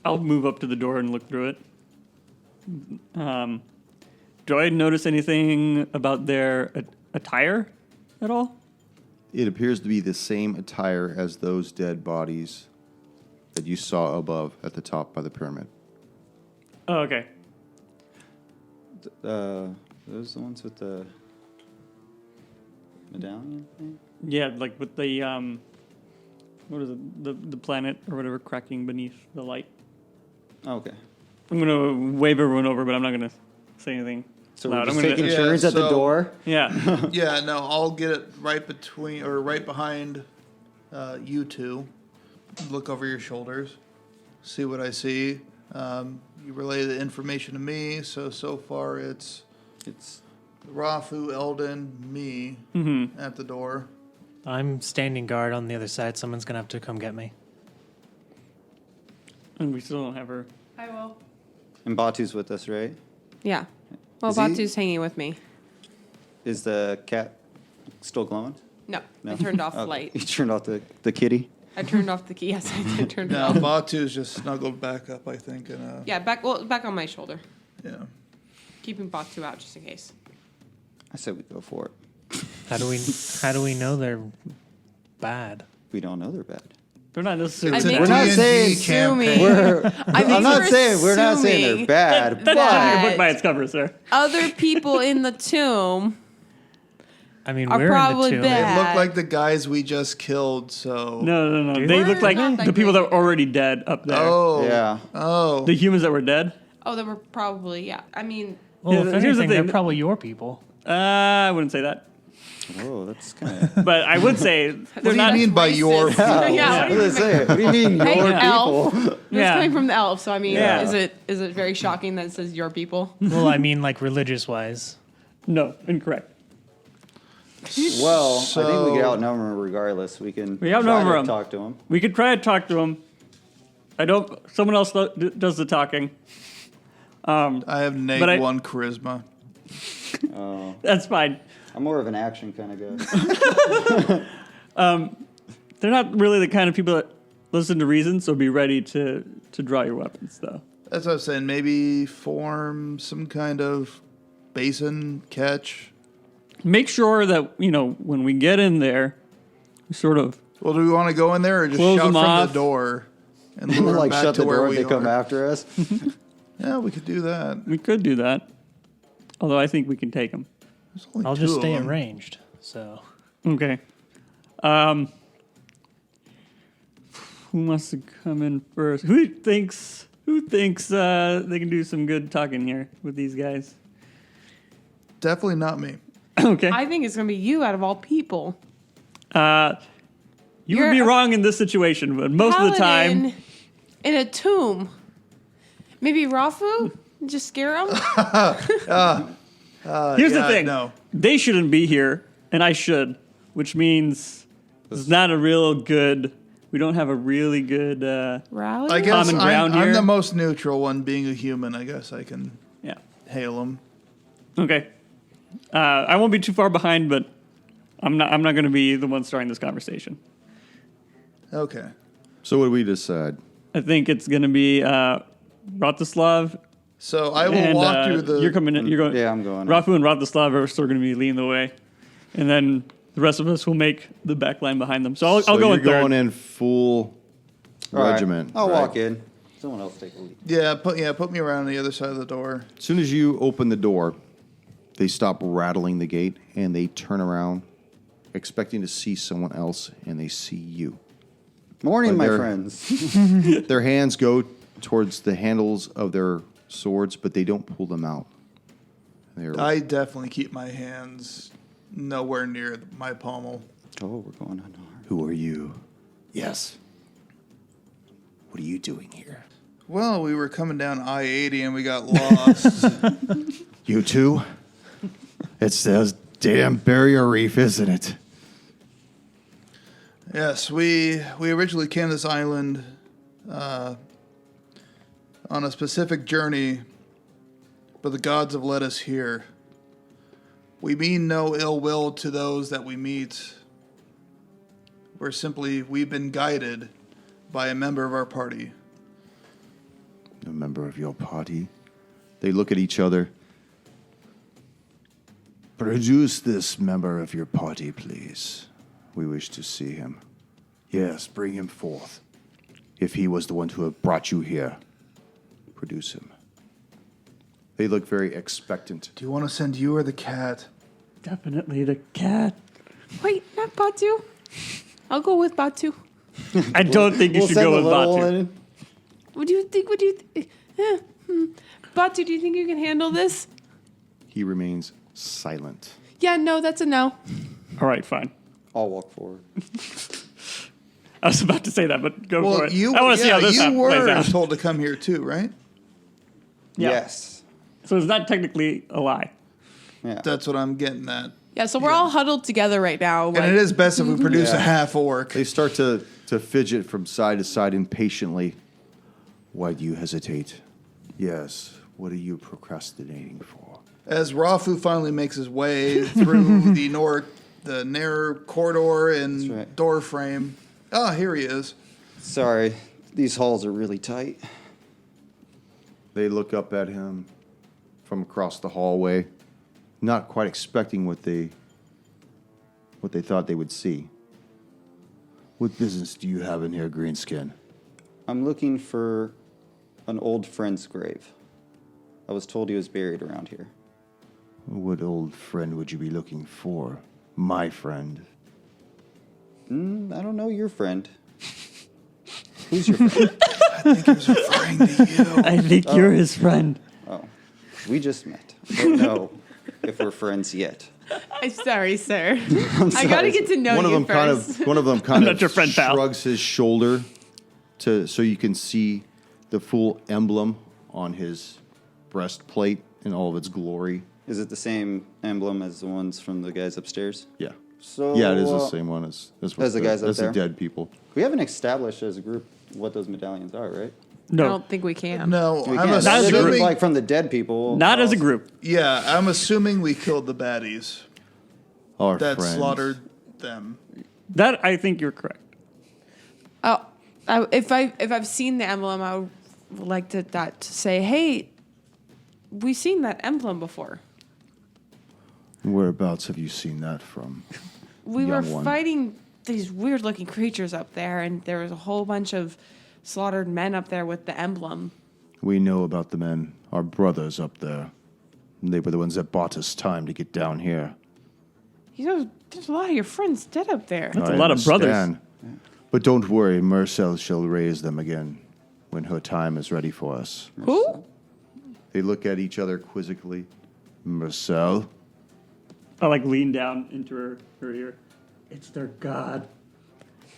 F: I'll move up to the door and look through it. Do I notice anything about their attire at all?
A: It appears to be the same attire as those dead bodies that you saw above at the top by the pyramid.
F: Oh, okay.
B: Those the ones with the medallion thing?
F: Yeah, like with the what is it? The planet or whatever cracking beneath the light.
B: Oh, okay.
F: I'm gonna wave everyone over, but I'm not gonna say anything.
B: So
F: loud.
B: we're just
F: I'm gonna,
B: taking
D: Yeah,
B: turns at the
D: so-
B: door.
F: yeah.
D: Yeah, no, I'll get it right behind you two. Look over your shoulders, see what I see. You relay the information to me. So far it's
B: It's
D: Rafu, Eldon, me at the door.
E: I'm standing guard on the other side. Someone's gonna have to come get me.
F: And we still don't have her.
C: I will.
B: and Batu's with us, right?
C: Yeah. Well,
B: Is he-
C: Batu's hanging with me.
B: Is the cat still glowing?
C: No,
B: No.
C: I turned off the
B: Okay.
C: light.
B: You turned off the kitty.
C: I turned off the key. Yes, I did turn it
D: Now
C: off.
D: Batu's just snuggled back up, I think, and
C: Yeah, back on my shoulder,
D: yeah.
C: keeping Batu out just in case.
B: I said we go for it.
E: How do we know they're bad?
B: We don't know they're bad.
F: They're not necessarily.
C: I think
B: We're not
D: D&D
B: saying
D: campaign.
B: We're,
C: I think
B: I'm not
C: we're
B: saying we're not saying
C: assuming
B: they're bad,
F: That's judging your book
C: But-
F: by its cover, sir.
C: Other people in the tomb
E: I mean,
C: are
E: we're
C: probably
E: in the tomb.
C: bad.
D: They look like the guys we just killed, so.
F: No.
E: Dude.
F: They
C: We're
F: look like
C: not that
F: the people
C: great.
F: that were already dead up there.
D: Oh.
B: Yeah.
D: Oh.
F: The humans that were dead.
C: Oh, they were probably, yeah. I mean,
E: Well,
F: Yeah,
E: if
F: here's the
E: anything, they're
F: thing.
E: probably your people.
F: I wouldn't say that.
B: Oh, that's kind of.
F: But I would say they're
D: What do you
F: not.
D: mean by your
C: racist.
D: people?
C: Yeah, what do you mean by-
B: What do you mean,
C: Hey,
B: your
C: elf.
B: people?
C: It's
F: Yeah.
C: coming from the elf, so I mean,
F: Yeah.
C: is it very shocking that it says your people?
E: Well, I mean, like religious wise.
F: No, incorrect.
B: Well, I think we
D: So-
B: can outnumber him regardless. We can
F: We outnumber
B: try to
F: him.
B: talk to him.
F: We could try to talk to him. Someone else does the talking.
D: I have
F: But I-
D: -1 charisma.
F: That's fine.
B: I'm more of an action kind of guy.
F: They're not really the kind of people that listen to reason, so be ready to draw your weapons, though.
D: That's what I was saying. Maybe form some kind of basin catch.
F: Make sure that, when we get in there, we sort of
D: Well, do we want to go in there or just
F: Close
D: shout
F: them
D: from
F: off.
D: the door and
B: And
D: lure
B: then,
D: them
B: like,
D: back
B: shut
D: to
B: the
D: where
B: door if
D: we
B: they come
D: are?
B: after us.
D: Yeah, we could do that.
F: we could do that. Although I think we can take them.
D: There's only
E: I'll
D: two
E: just
D: of
E: stay
D: them.
E: ranged. So
F: Okay. Who wants to come in first? Who thinks they can do some good talking here with these guys?
D: Definitely not me.
F: Okay.
C: I think it's gonna be you out of all people.
F: You would
C: You're
F: be
C: a
F: wrong in this situation, but most of the time,
C: Paladin in a tomb. Maybe Rafu? Just scare him?
F: here's the
D: Yeah,
F: thing.
D: no.
F: They shouldn't be here, and I should, which means it's not a real good. We don't have a really good.
C: Rally?
D: I guess
F: Common ground
D: I'm
F: here.
D: the most neutral one, being a human. I guess I can
F: Yeah.
D: hail him.
F: Okay. I won't be too far behind, but I'm not going to be the one starting this conversation.
D: Okay.
A: So what do we decide?
F: I think it's going to be Rotislav.
D: So I will
F: And
D: walk through the.
F: you're coming in. You're going.
B: Yeah, I'm going.
F: Rafu and Rotislav are still going to be leading the way, and then the rest of us will make the back line behind them. So I'll go
A: you're
F: in third.
A: going in full
B: All right,
A: regiment.
B: I'll
A: right?
B: walk in. Someone else take a lead.
D: Put me around the other side of the door.
A: As soon as you open the door, they stop rattling the gate and they turn around, expecting to see someone else, and they see you.
B: Morning,
A: Like
B: my
A: they're-
B: friends.
A: Their hands go towards the handles of their swords, but they don't pull them out. They're
D: I definitely keep my hands nowhere near my pommel.
B: Oh, we're going on hard.
A: Who are you? Yes. What are you doing here?
D: Well, we were coming down I-80 and we got lost.
A: You too? It's those damn barrier reef, isn't it?
D: Yes, we originally came to this island on a specific journey, but the gods have led us here. We mean no ill will to those that we meet. We've been guided by a member of our party.
A: A member of your party? They look at each other. Produce this member of your party, please. We wish to see him. Yes, bring him forth. If he was the one who have brought you here, produce him. They look very expectant.
D: Do you want to send you or the cat?
F: Definitely the cat.
C: Wait, not Batu. I'll go with Batu.
F: I don't think you
B: We'll
F: should
B: send
F: go
B: the
F: with
B: little
F: Batu.
B: one.
C: What do you think? Batu, do you think you can handle this?
A: He remains silent.
C: Yeah, no, that's a no.
F: All right, fine.
B: I'll walk forward.
F: I was about to say that, but go for
D: Well,
F: it.
D: you
F: I want to see how this
D: you
F: plays
D: were
F: out.
D: told to come here too, right?
F: Yeah.
B: Yes.
F: So it's not technically a lie.
B: Yeah.
D: That's what I'm getting at.
C: Yeah, so we're all huddled together right now.
D: And it is best if we produce a
B: Yeah.
D: half orc.
A: They start to fidget from side to side impatiently. Why do you hesitate? Yes, what are you procrastinating for?
D: As Rafu finally makes his way through the narrow corridor and
B: That's right.
D: door frame. Oh, here he is.
B: Sorry, these halls are really tight.
A: They look up at him from across the hallway, not quite expecting what they thought they would see. What business do you have in here, Greenskin?
B: I'm looking for an old friend's grave. I was told he was buried around here.
A: What old friend would you be looking for? My friend.
B: I don't know your friend. Who's your friend?
D: I think he was referring to you.
F: I think you're his friend.
B: Oh, we just met. Don't know if we're friends yet.
C: I'm sorry, sir.
B: I'm
C: I gotta
B: sorry.
C: get to know
A: One of
C: you
A: them
C: first.
A: one of them kind
F: not
A: of
F: your friend, pal.
A: shrugs his shoulder so you can see the full emblem on his breastplate in all of its glory.
B: Is it the same emblem as the ones from the guys upstairs?
A: Yeah.
B: So
A: Yeah, it is the same one as
B: As the guys up
A: as
B: there?
A: the dead people.
B: We haven't established as a group what those medallions are, right?
C: I
F: No,
C: don't think we can.
D: No,
B: We
D: I'm
B: can't.
F: Not as a group.
D: assuming.
B: Like from the dead people.
F: not as a group.
D: Yeah, I'm assuming we killed the baddies
A: Our
D: that
A: friends.
D: slaughtered them.
F: That I think you're correct.
C: Oh, if I've seen the emblem, I would like to say, hey, we've seen that emblem before.
A: Whereabouts have you seen that from?
C: We were
A: Young one.
C: fighting these weird looking creatures up there, and there was a whole bunch of slaughtered men up there with the emblem.
A: We know about the men, our brothers up there. They were the ones that bought us time to get down here.
C: You know, there's a lot of your friends dead up there.
F: That's
A: I
F: a lot of brothers.
A: understand. But don't worry, Marcel shall raise them again when her time is ready for us.
C: Who?
A: They look at each other quizzically. Marcel?
F: I like lean down into her ear. It's their god.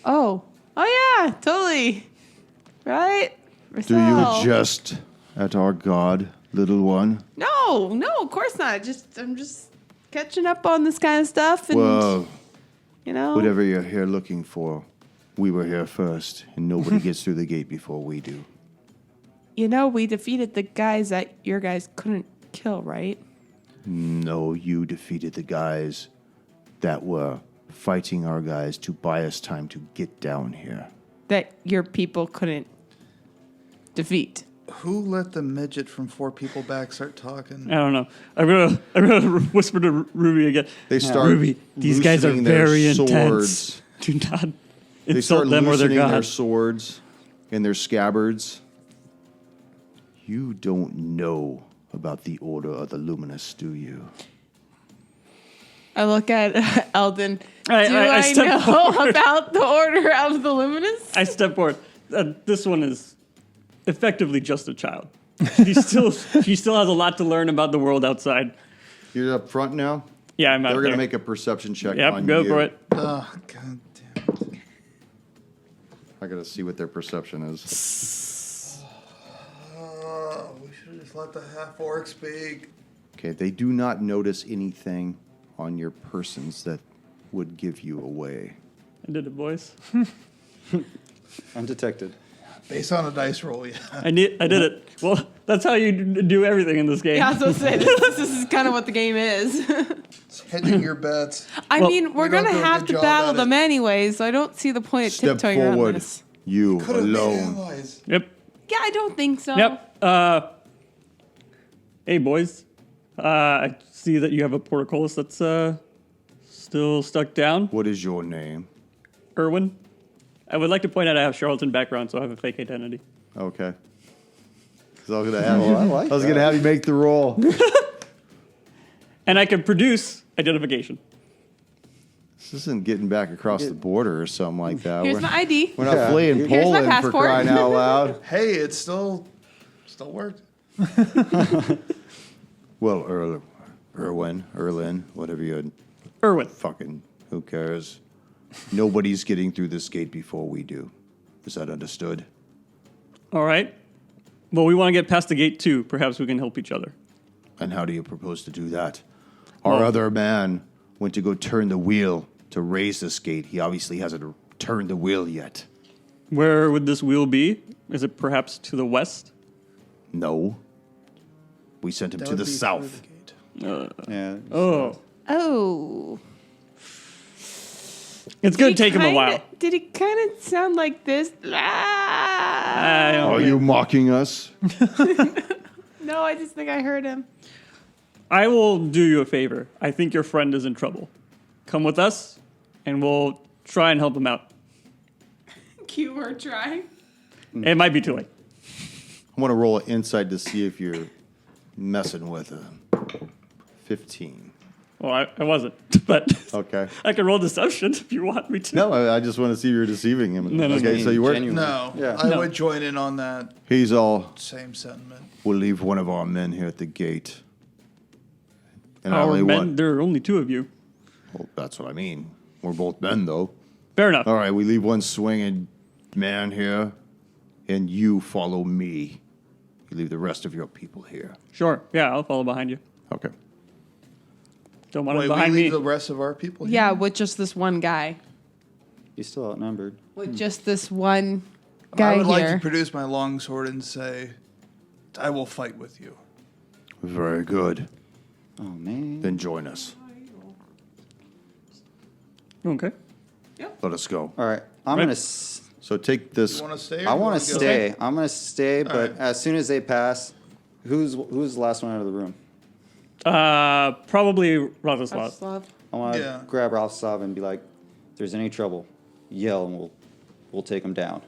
C: Oh yeah, totally. Right?
A: Do you
C: Marcel.
A: jest at our god, little one?
C: No, of course not. I'm just catching up on this kind of stuff, and
A: Well,
C: you know.
A: whatever you're here looking for, we were here first, and nobody gets through the gate before we do.
C: You know, we defeated the guys that your guys couldn't kill, right?
A: No, you defeated the guys that were fighting our guys to buy us time to get down here.
C: That your people couldn't defeat.
D: Who let the midget from 4 People Back start talking?
F: I don't know. I'm gonna whisper to Ruby again.
A: They start
F: Ruby, these guys are
A: loosening their
F: very
A: swords.
F: intense. Do not
A: They start
F: insult them or their
A: loosening their
F: god.
A: swords and their scabbards. You don't know about the Order of the Luminous, do you?
C: I look at Eldon.
F: I
C: Do I
F: step
C: know
F: forward.
C: about the Order of the Luminous?
F: I step forward. This one is effectively just a child. She still has a lot to learn about the world outside.
A: You're up front now.
F: Yeah, I'm out
A: They're
F: there.
A: going to make a perception check
F: Yep,
A: on
F: go
A: you.
F: for it.
D: Oh, god damn it.
A: I got to see what their perception is.
D: We should have just let the half-orc speak.
A: Okay, they do not notice anything on your persons that would give you away.
F: I did it, boys.
B: Undetected.
D: Based on a dice roll, yeah.
F: I did it. Well, that's how you do everything in this game.
C: Yeah, I was going to say, this is kind of what the game is.
D: It's hedging your bets.
C: I
F: Well,
C: mean, we're
D: we don't
C: going to
D: do a
C: have
D: good
C: to
D: job
C: battle
D: at
C: them
D: it.
C: anyway, so I don't see the point of
A: Step
C: tiptoeing around
A: forward,
C: this.
A: you
D: Could have made
A: alone.
D: allies.
F: Yep.
C: Yeah, I don't think so.
F: Yep. Hey, boys. I see that you have a portcullis that's still stuck down.
A: What is your name?
F: Erwin. I would like to point out I have Charlatan background, so I have a fake identity.
A: Okay. 'Cause I was gonna have you.
B: I like
A: I was gonna have you make the roll.
F: And I can produce identification.
A: This isn't getting back across the border or something like that.
C: Here's
A: we're,
C: my ID.
A: we're not fleeing
C: Here's my
A: Poland for
C: passport.
A: crying out loud.
D: Hey, it still worked.
A: Well, Erlin, whatever you
F: Erwin.
A: fucking, who cares? Nobody's getting through this gate before we do. Is that understood?
F: All right. Well, we want to get past the gate too. Perhaps we can help each other.
A: And how do you propose to do that? Our
F: Well-
A: other man went to go turn the wheel to raise this gate. He obviously hasn't turned the wheel yet.
F: Where would this wheel be? Is it perhaps to the west?
A: No. We sent him
D: That
A: to
D: would
A: the
D: be
A: south.
D: through the gate.
B: Yeah.
F: Oh.
C: Oh.
F: It's going to take him a while.
C: Did it kind of sound like this?
F: I don't
A: Are
F: think-
A: you mocking us?
C: No, I just think I heard him.
F: I will do you a favor. I think your friend is in trouble. Come with us, and we'll try and help him out.
C: Keyword try.
F: It might be too late.
A: I want to roll an insight to see if you're messing with him. 15.
F: Well, I wasn't, but
A: Okay.
F: I can roll deception if you want me to.
A: No, I just want to see if you're deceiving him.
F: No,
A: okay, so you weren't.
B: Genuine.
D: No,
B: Yeah.
D: I
F: No.
D: would join in on that
A: He's all,
D: same sentiment.
A: we'll leave one of our men here at the gate. And I
F: Our
A: only
F: men,
A: want.
F: there are only two of you.
A: Well, that's what I mean. We're both men, though.
F: Fair enough.
A: All right, we leave one swinging man here, and you follow me. You leave the rest of your people here.
F: Sure. Yeah, I'll follow behind you.
A: Okay.
F: Don't want him
D: Wait, we
F: behind me.
D: leave the rest of our people here?
C: Yeah, with just this one guy.
B: You're still outnumbered.
C: With just this one guy
D: I would like
C: here.
D: to produce my longsword and say, I will fight with you.
A: Very good.
B: Oh, man.
A: Then join us.
F: Okay.
A: Let us go.
B: All right. I'm
F: Right.
B: going to...
A: So take this.
D: You want to stay? Or
B: I
D: you
B: want
D: wanna
B: to
D: go?
B: stay. I'm going to stay, but
D: right.
B: as soon as they pass, who's the last one out of the room?
F: Probably Radoslav.
C: Slav.
B: I want to
D: Yeah.
B: grab Ralph and be like, if there's any trouble, yell and we'll take him down.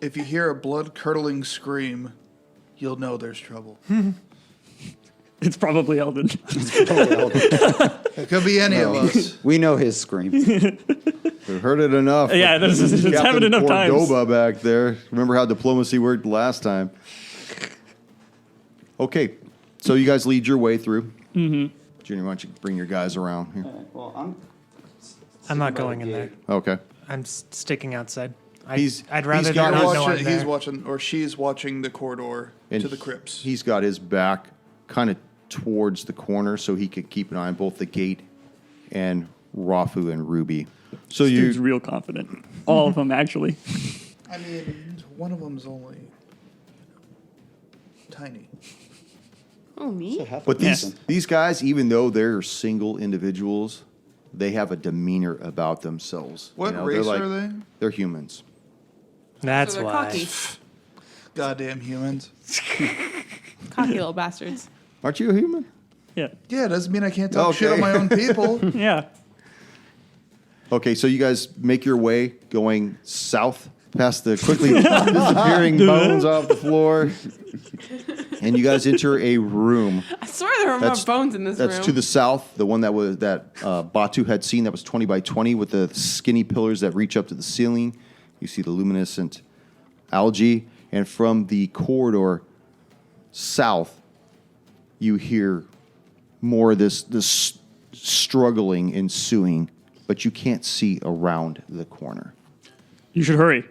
D: If you hear a blood-curdling scream, you'll know there's trouble.
F: It's probably Eldon.
D: It could be any of us.
B: We know his scream.
A: We've heard it enough.
F: Yeah, it's happened enough times.
A: Cordoba back there. Remember how diplomacy worked last time? Okay, so you guys lead your way through. Mm-hmm. Junior, why don't you bring your guys around here?
B: Well,
E: I'm not going in there.
A: Okay.
E: I'm sticking outside.
A: he's
E: I'd rather
A: got
E: not
A: his-
E: know I'm
D: He's
E: there.
D: watching, or she's watching the corridor
A: And
D: to the crypts.
A: He's got his back kind of towards the corner so he could keep an eye on both the gate and Rafu and Ruby. So
F: Dude's
A: you
F: real confident. All of them, actually.
D: I mean, one of them's only tiny.
C: Oh, me?
A: but these guys, even though they're single individuals, they have a demeanor about themselves.
D: What
A: they're
D: race
A: like-
D: are they?
A: They're humans.
E: That's
C: So they're
E: why.
C: cocky.
D: Goddamn humans.
C: Cocky little bastards.
A: Aren't you a human?
F: Yeah.
D: Yeah, doesn't mean I can't talk shit
A: Okay.
D: on my own people.
F: Yeah.
A: Okay, so you guys make your way going south past the quickly disappearing bones off the floor, and you guys enter a room.
C: I swear there were more bones in this room.
A: That's to the south, the one that Batu had seen that was 20 by 20 with the skinny pillars that reach up to the ceiling. You see the luminescent algae, and from the corridor south, you hear more of this struggling ensuing, but you can't see around the corner.
F: You should hurry.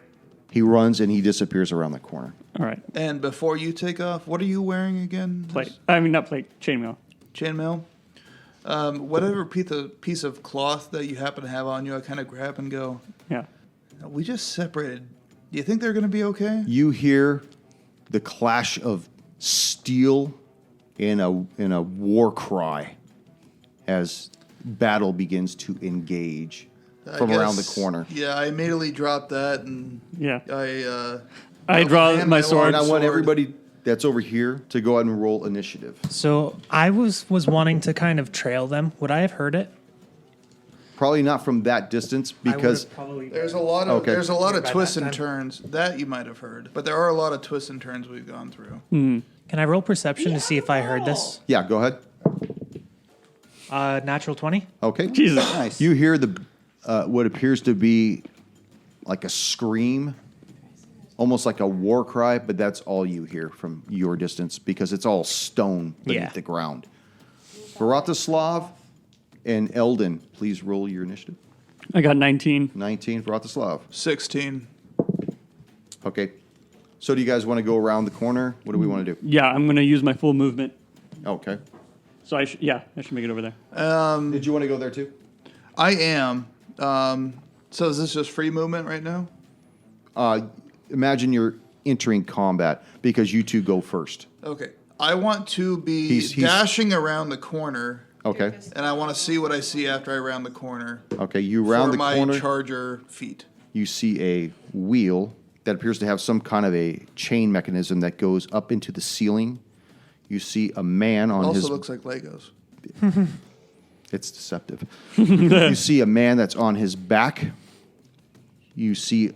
A: He runs and he disappears around the corner.
F: All right.
D: And before you take off, what are you wearing again?
F: Plate. I mean, not plate. Chainmail.
D: Chainmail? Whatever piece of cloth that you happen to have on you, I kind of grab and go,
F: Yeah.
D: we just separated. Do you think they're going to be okay?
A: You hear the clash of steel in a war cry as battle begins to engage from around the
D: guess-
A: corner.
D: Yeah, I immediately dropped that and
F: Yeah.
D: I
F: I draw
D: hand
F: my
D: my
F: sword.
A: And I want
D: Sword.
A: everybody that's over here to go ahead and roll initiative.
E: So I was wanting to kind of trail them. Would I have heard it?
A: Probably not from that distance because
E: probably.
D: There's a lot of
A: Okay.
D: twists
E: that
D: and
E: time.
D: turns that you might have heard, but there are a lot of twists and turns we've gone through.
E: Can I roll perception to see if I heard this?
A: yeah, go ahead.
E: Natural 20.
A: Okay.
F: Jesus.
B: Nice.
A: You hear the what appears to be like a scream, almost like a war cry, but that's all you hear from your distance because it's all stone beneath
E: Yeah.
A: the ground. Vratislav and Eldon, please roll your initiative.
F: I got 19.
A: 19, Vratislav.
D: 16.
A: Okay. So do you guys want to go around the corner? What do we want to do?
F: Yeah, I'm going to use my full movement.
A: Okay.
F: So I should make it over there.
A: Did you want to go there too?
D: I am. So is this just free movement right now?
A: Imagine you're entering combat because you two go first.
D: Okay. I want to be
A: He's-
D: dashing around the corner,
A: Okay.
D: and I want to see what I see after I round the corner.
A: Okay. You round
D: for
A: the
D: my
A: corner.
D: charger feet.
A: You see a wheel that appears to have some kind of a chain mechanism that goes up into the ceiling. You see a man on
D: Also
A: his.
D: looks like Legos.
A: It's deceptive. You see a man that's on his back. You see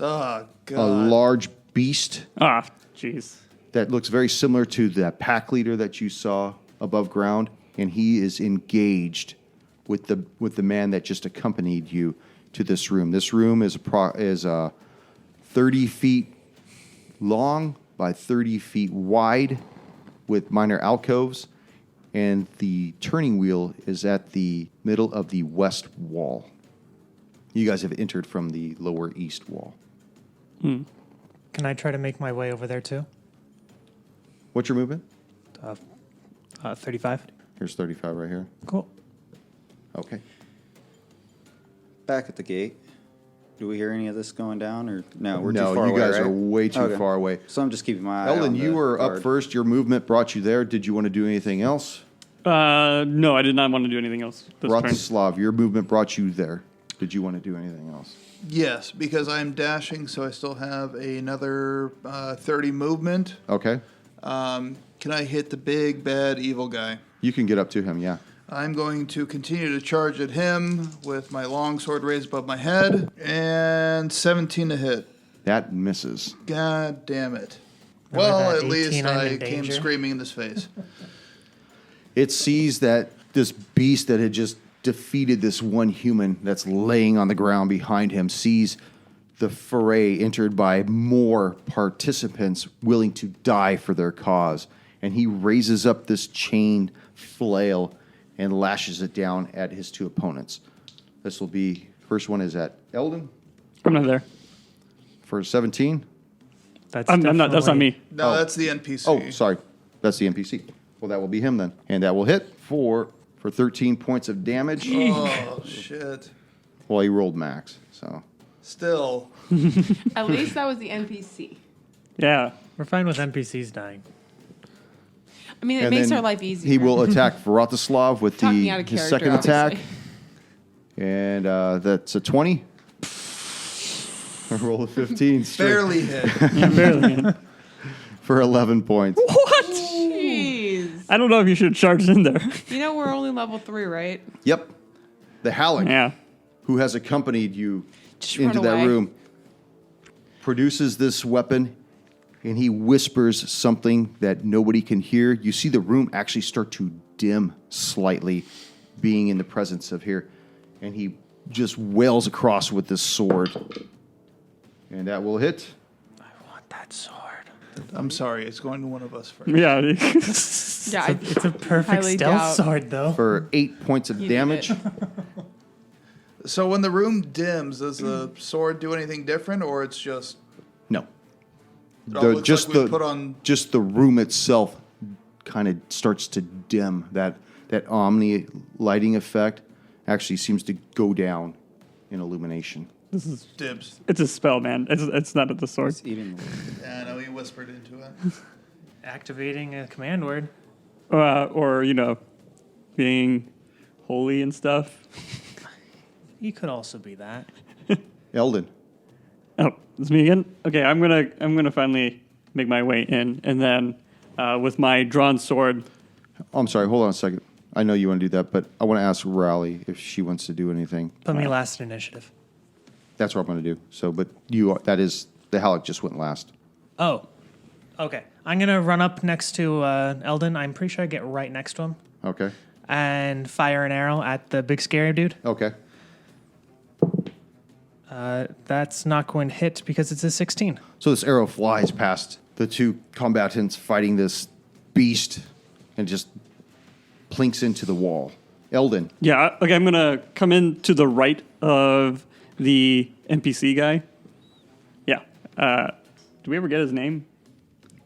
D: Oh, God.
A: a large beast
F: Ah, jeez.
A: that looks very similar to the pack leader that you saw above ground, and he is engaged with the man that just accompanied you to this room. This room is 30 feet long by 30 feet wide, with minor alcoves, and the turning wheel is at the middle of the west wall. You guys have entered from the lower east wall.
E: Can I try to make my way over there too?
A: What's your movement?
E: 35.
A: Here's 35 right here.
E: Cool.
A: Okay.
B: Back at the gate. Do we hear any of this going down, or no? We're
A: No,
B: too far
A: you
B: away,
A: guys
B: right?
A: are way too
B: Okay.
A: far away.
B: So I'm just keeping my eye
A: Eldon,
B: on
A: you
B: the
A: were
B: guard.
A: up first. Your movement brought you there. Did you want to do anything else?
F: No, I did not want to do anything else this turn.
A: Rotislav, your movement brought you there. Did you want to do anything else?
D: Yes, because I'm dashing, so I still have another 30 movement.
A: Okay.
D: Can I hit the big, bad, evil guy?
A: You can get up to him, yeah.
D: I'm going to continue to charge at him with my longsword raised above my head, and 17 to hit.
A: That misses.
D: God damn it.
E: Remember
D: Well,
E: that
D: at least
E: 18 I'm
D: I
E: in
D: came
E: danger?
D: screaming in his face.
A: It sees that this beast that had just defeated this one human that's laying on the ground behind him sees the foray entered by more participants willing to die for their cause. And he raises up this chained flail and lashes it down at his two opponents. This will be, first one is at Eldon
F: I'm not there.
A: for 17.
E: That's
F: I'm not. That's not
E: definitely-
F: me.
D: No,
A: Oh.
D: that's the NPC.
A: Oh, sorry. That's the NPC. Well, that will be him then. And that will hit for 13 points of damage.
D: Oh, shit.
A: Well, he rolled max, so.
D: Still.
C: At least that was the NPC.
F: Yeah.
E: We're fine with NPCs dying.
C: I mean, it
A: And
C: makes
A: then
C: our life easier.
A: He will attack Vratislav with
C: Talking out of
A: his
C: character,
A: second attack.
C: obviously.
A: And that's a 20. Roll a 15 straight
D: Barely hit.
F: Yeah, barely.
A: for 11 points.
F: What?
C: Jeez.
F: I don't know if you should have charged in there.
C: You know we're only level 3, right?
A: Yep. The Halleck,
F: Yeah.
A: who has accompanied you
C: Just
A: into
C: run
A: that
C: away.
A: room, produces this weapon, and he whispers something that nobody can hear. You see the room actually start to dim slightly, being in the presence of here. And he just wails across with this sword. And that will hit.
E: I want that sword.
D: I'm sorry, it's going to one of us first.
F: Yeah.
C: Yeah,
E: It's a perfect
C: highly
E: stealth
C: doubt.
E: sword, though.
A: For 8 points of
C: You did
A: damage.
C: it.
D: So when the room dims, does the sword do anything different, or it's just
A: No.
D: it all looks like we put on?
A: Just the room itself kind of starts to dim. That omni lighting effect actually seems to go down in illumination.
F: This is.
D: Dibs.
F: It's a spell, man. It's not the sword.
B: It's even.
D: Yeah, I know he whispered into it.
E: Activating a command word.
F: Or being holy and stuff.
E: You could also be that.
A: Eldon.
F: Oh, it's me again. Okay, I'm gonna finally make my way in, and then with my drawn sword.
A: Oh, I'm sorry. Hold on a second. I know you want to do that, but I want to ask Raleigh if she wants to do anything.
E: Put me last initiative.
A: That's what I'm going to do. So, but that is the Halleck just went last.
E: Oh, okay. I'm gonna run up next to Eldon. I'm pretty sure I get right next to him
A: Okay.
E: and fire an arrow at the big scary dude.
A: Okay.
E: That's not going to hit because it's a 16.
A: So this arrow flies past the two combatants fighting this beast and just plinks into the wall. Eldon.
F: Yeah. Okay, I'm gonna come in to the right of the NPC guy. Yeah. Do we ever get his name?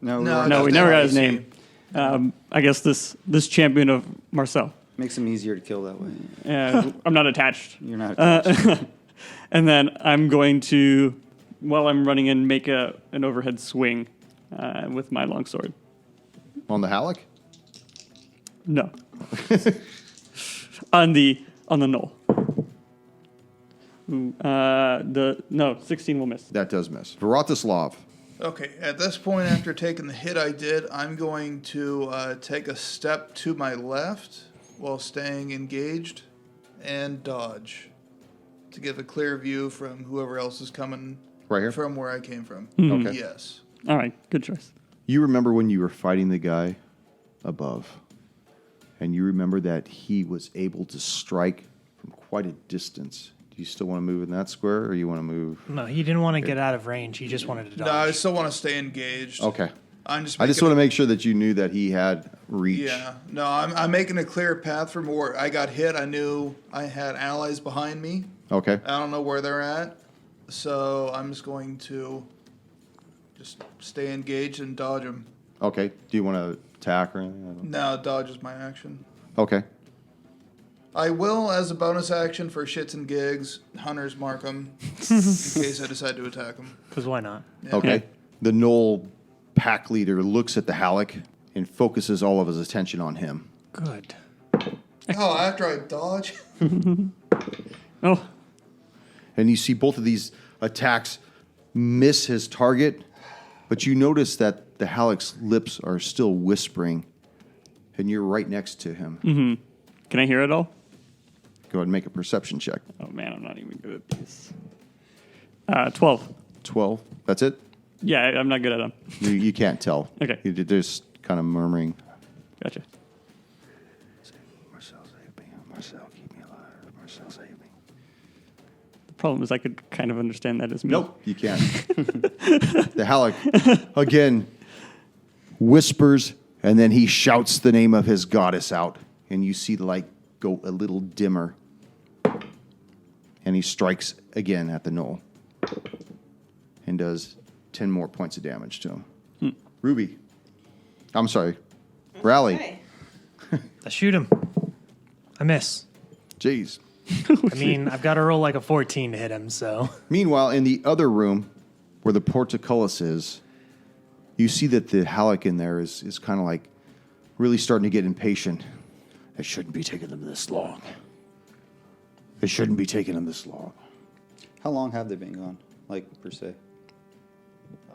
B: No,
D: No,
F: No, we
D: just
F: never got his
D: NPC.
F: name. I guess this champion of Marcel.
B: makes them easier to kill that way.
F: I'm not attached.
B: You're not. Attached.
F: And then I'm going to, while I'm running in, make an overhead swing with my longsword.
A: On the Halleck?
F: No. on the knoll. Ooh, 16 will miss.
A: That does miss. Vratislav.
D: Okay, at this point, after taking the hit I did, I'm going to take a step to my left while staying engaged and dodge to give a clear view from whoever else is coming
A: Right here?
D: from where I came from.
A: Okay.
D: Yes.
F: All right, good choice.
A: You remember when you were fighting the guy above, and you remember that he was able to strike from quite a distance. Do you still want to move in that square, or you want to move?
E: No, he didn't want to get out of range. He just wanted to dodge.
D: No, I still want to stay engaged.
A: Okay.
D: I'm just.
A: I just
D: making
A: want to make sure that you knew that he had reach.
D: Yeah. No, I'm making a clear path from where I got hit. I knew I had allies behind me.
A: Okay.
D: I don't know where they're at, so I'm just going to just stay engaged and dodge them.
A: Okay. Do you want to attack or anything? I don't-
D: No, dodge is my action.
A: Okay.
D: I will, as a bonus action for shits and gigs, hunters mark him in case I decide to attack him.
E: Because why not?
A: Okay. The Knoll pack leader looks at the Halleck and focuses all of his attention on him.
E: Good.
D: Oh, after I dodge?
F: Oh,
A: And you see both of these attacks miss his target, but you notice that the Halleck's lips are still whispering, and you're right next to him.
F: can I hear it all?
A: Go ahead and make a perception check.
F: Oh man, I'm not even good at these. 12.
A: 12. That's it?
F: Yeah, I'm not good at them.
A: You can't tell.
F: Okay.
A: They're just kind of murmuring.
F: Gotcha.
A: Marcel, save me. Marcel, keep me alive. Marcel, save me.
F: The problem is I could kind of understand that as me.
A: Nope, you can't. The Halleck, again, whispers, and then he shouts the name of his goddess out, and you see the light go a little dimmer. And he strikes again at the knoll and does 10 more points of damage to him. Ruby. I'm sorry. Rally.
C: Okay.
E: I shoot him. I miss.
A: Jeez.
E: I mean, I've got to roll like a 14 to hit him, so.
A: Meanwhile, in the other room where the portcullis is, you see that the Halleck in there is kind of like really starting to get impatient. It shouldn't be taking them this long. It shouldn't be taking them this long.
B: How long have they been gone? Like, per se?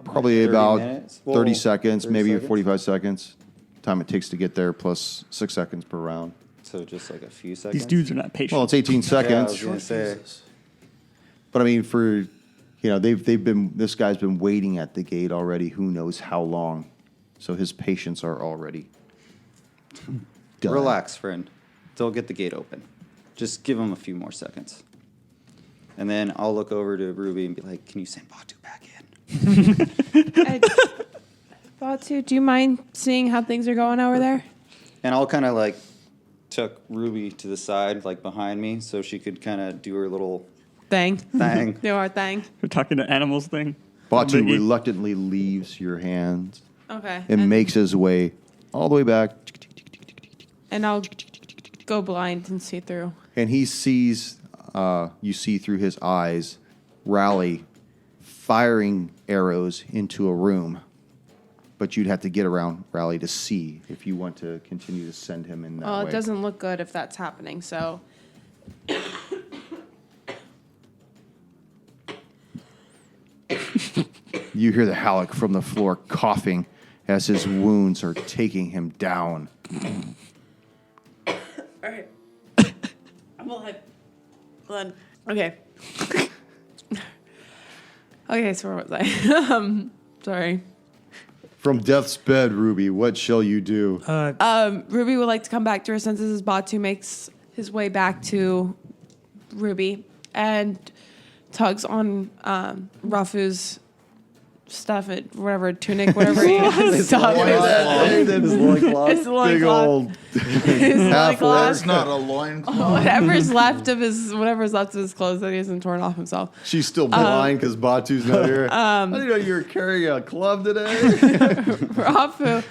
A: Probably
B: 30
A: about
B: minutes?
A: 30
B: Whoa,
A: seconds,
B: 30
A: maybe
B: seconds?
A: 45 seconds. Time it takes to get there, plus 6 seconds per round.
B: So just like a few seconds?
F: These dudes are not patient.
A: Well, it's 18
B: Yeah, I
A: seconds.
B: was going to say.
A: But I mean, this guy's been waiting at the gate already. Who knows how long? So his patience are already done.
B: Relax, friend. They'll get the gate open. Just give them a few more seconds. And then I'll look over to Ruby and be like, can you send Batu back in?
C: Batu, do you mind seeing how things are going over there?
B: And I'll kind of like tuck Ruby to the side, like behind me, so she could kind of do her little
C: Thing.
B: thing.
C: Do our thing.
F: We're talking to animals thing.
A: Batu
F: Biggie.
A: reluctantly leaves your hands
C: Okay.
A: and makes his way all the way back.
C: And I'll go blind and see through.
A: And he sees, you see through his eyes, Rally firing arrows into a room. But you'd have to get around Rally to see if you want to continue to send him in that
C: Well,
A: way.
C: it doesn't look good if that's happening, so.
A: You hear the Halleck from the floor coughing as his wounds are taking him down.
C: All right. I'm alive. Hold on. Okay. Okay, so where was I? Sorry.
A: From death's bed, Ruby, what shall you do?
C: Ruby would like to come back to her senses as Batu makes his way back to Ruby and tugs on Rafu's stuff, whatever, tunic, whatever he has.
B: His loincloth.
C: It's the loincloth. His
A: half
C: loincloth.
D: That's not a loincloth.
C: Whatever's left of his clothes that he hasn't torn off himself.
A: She's still blind because Batu's not here. I didn't know you were carrying a club today.
C: Rafu,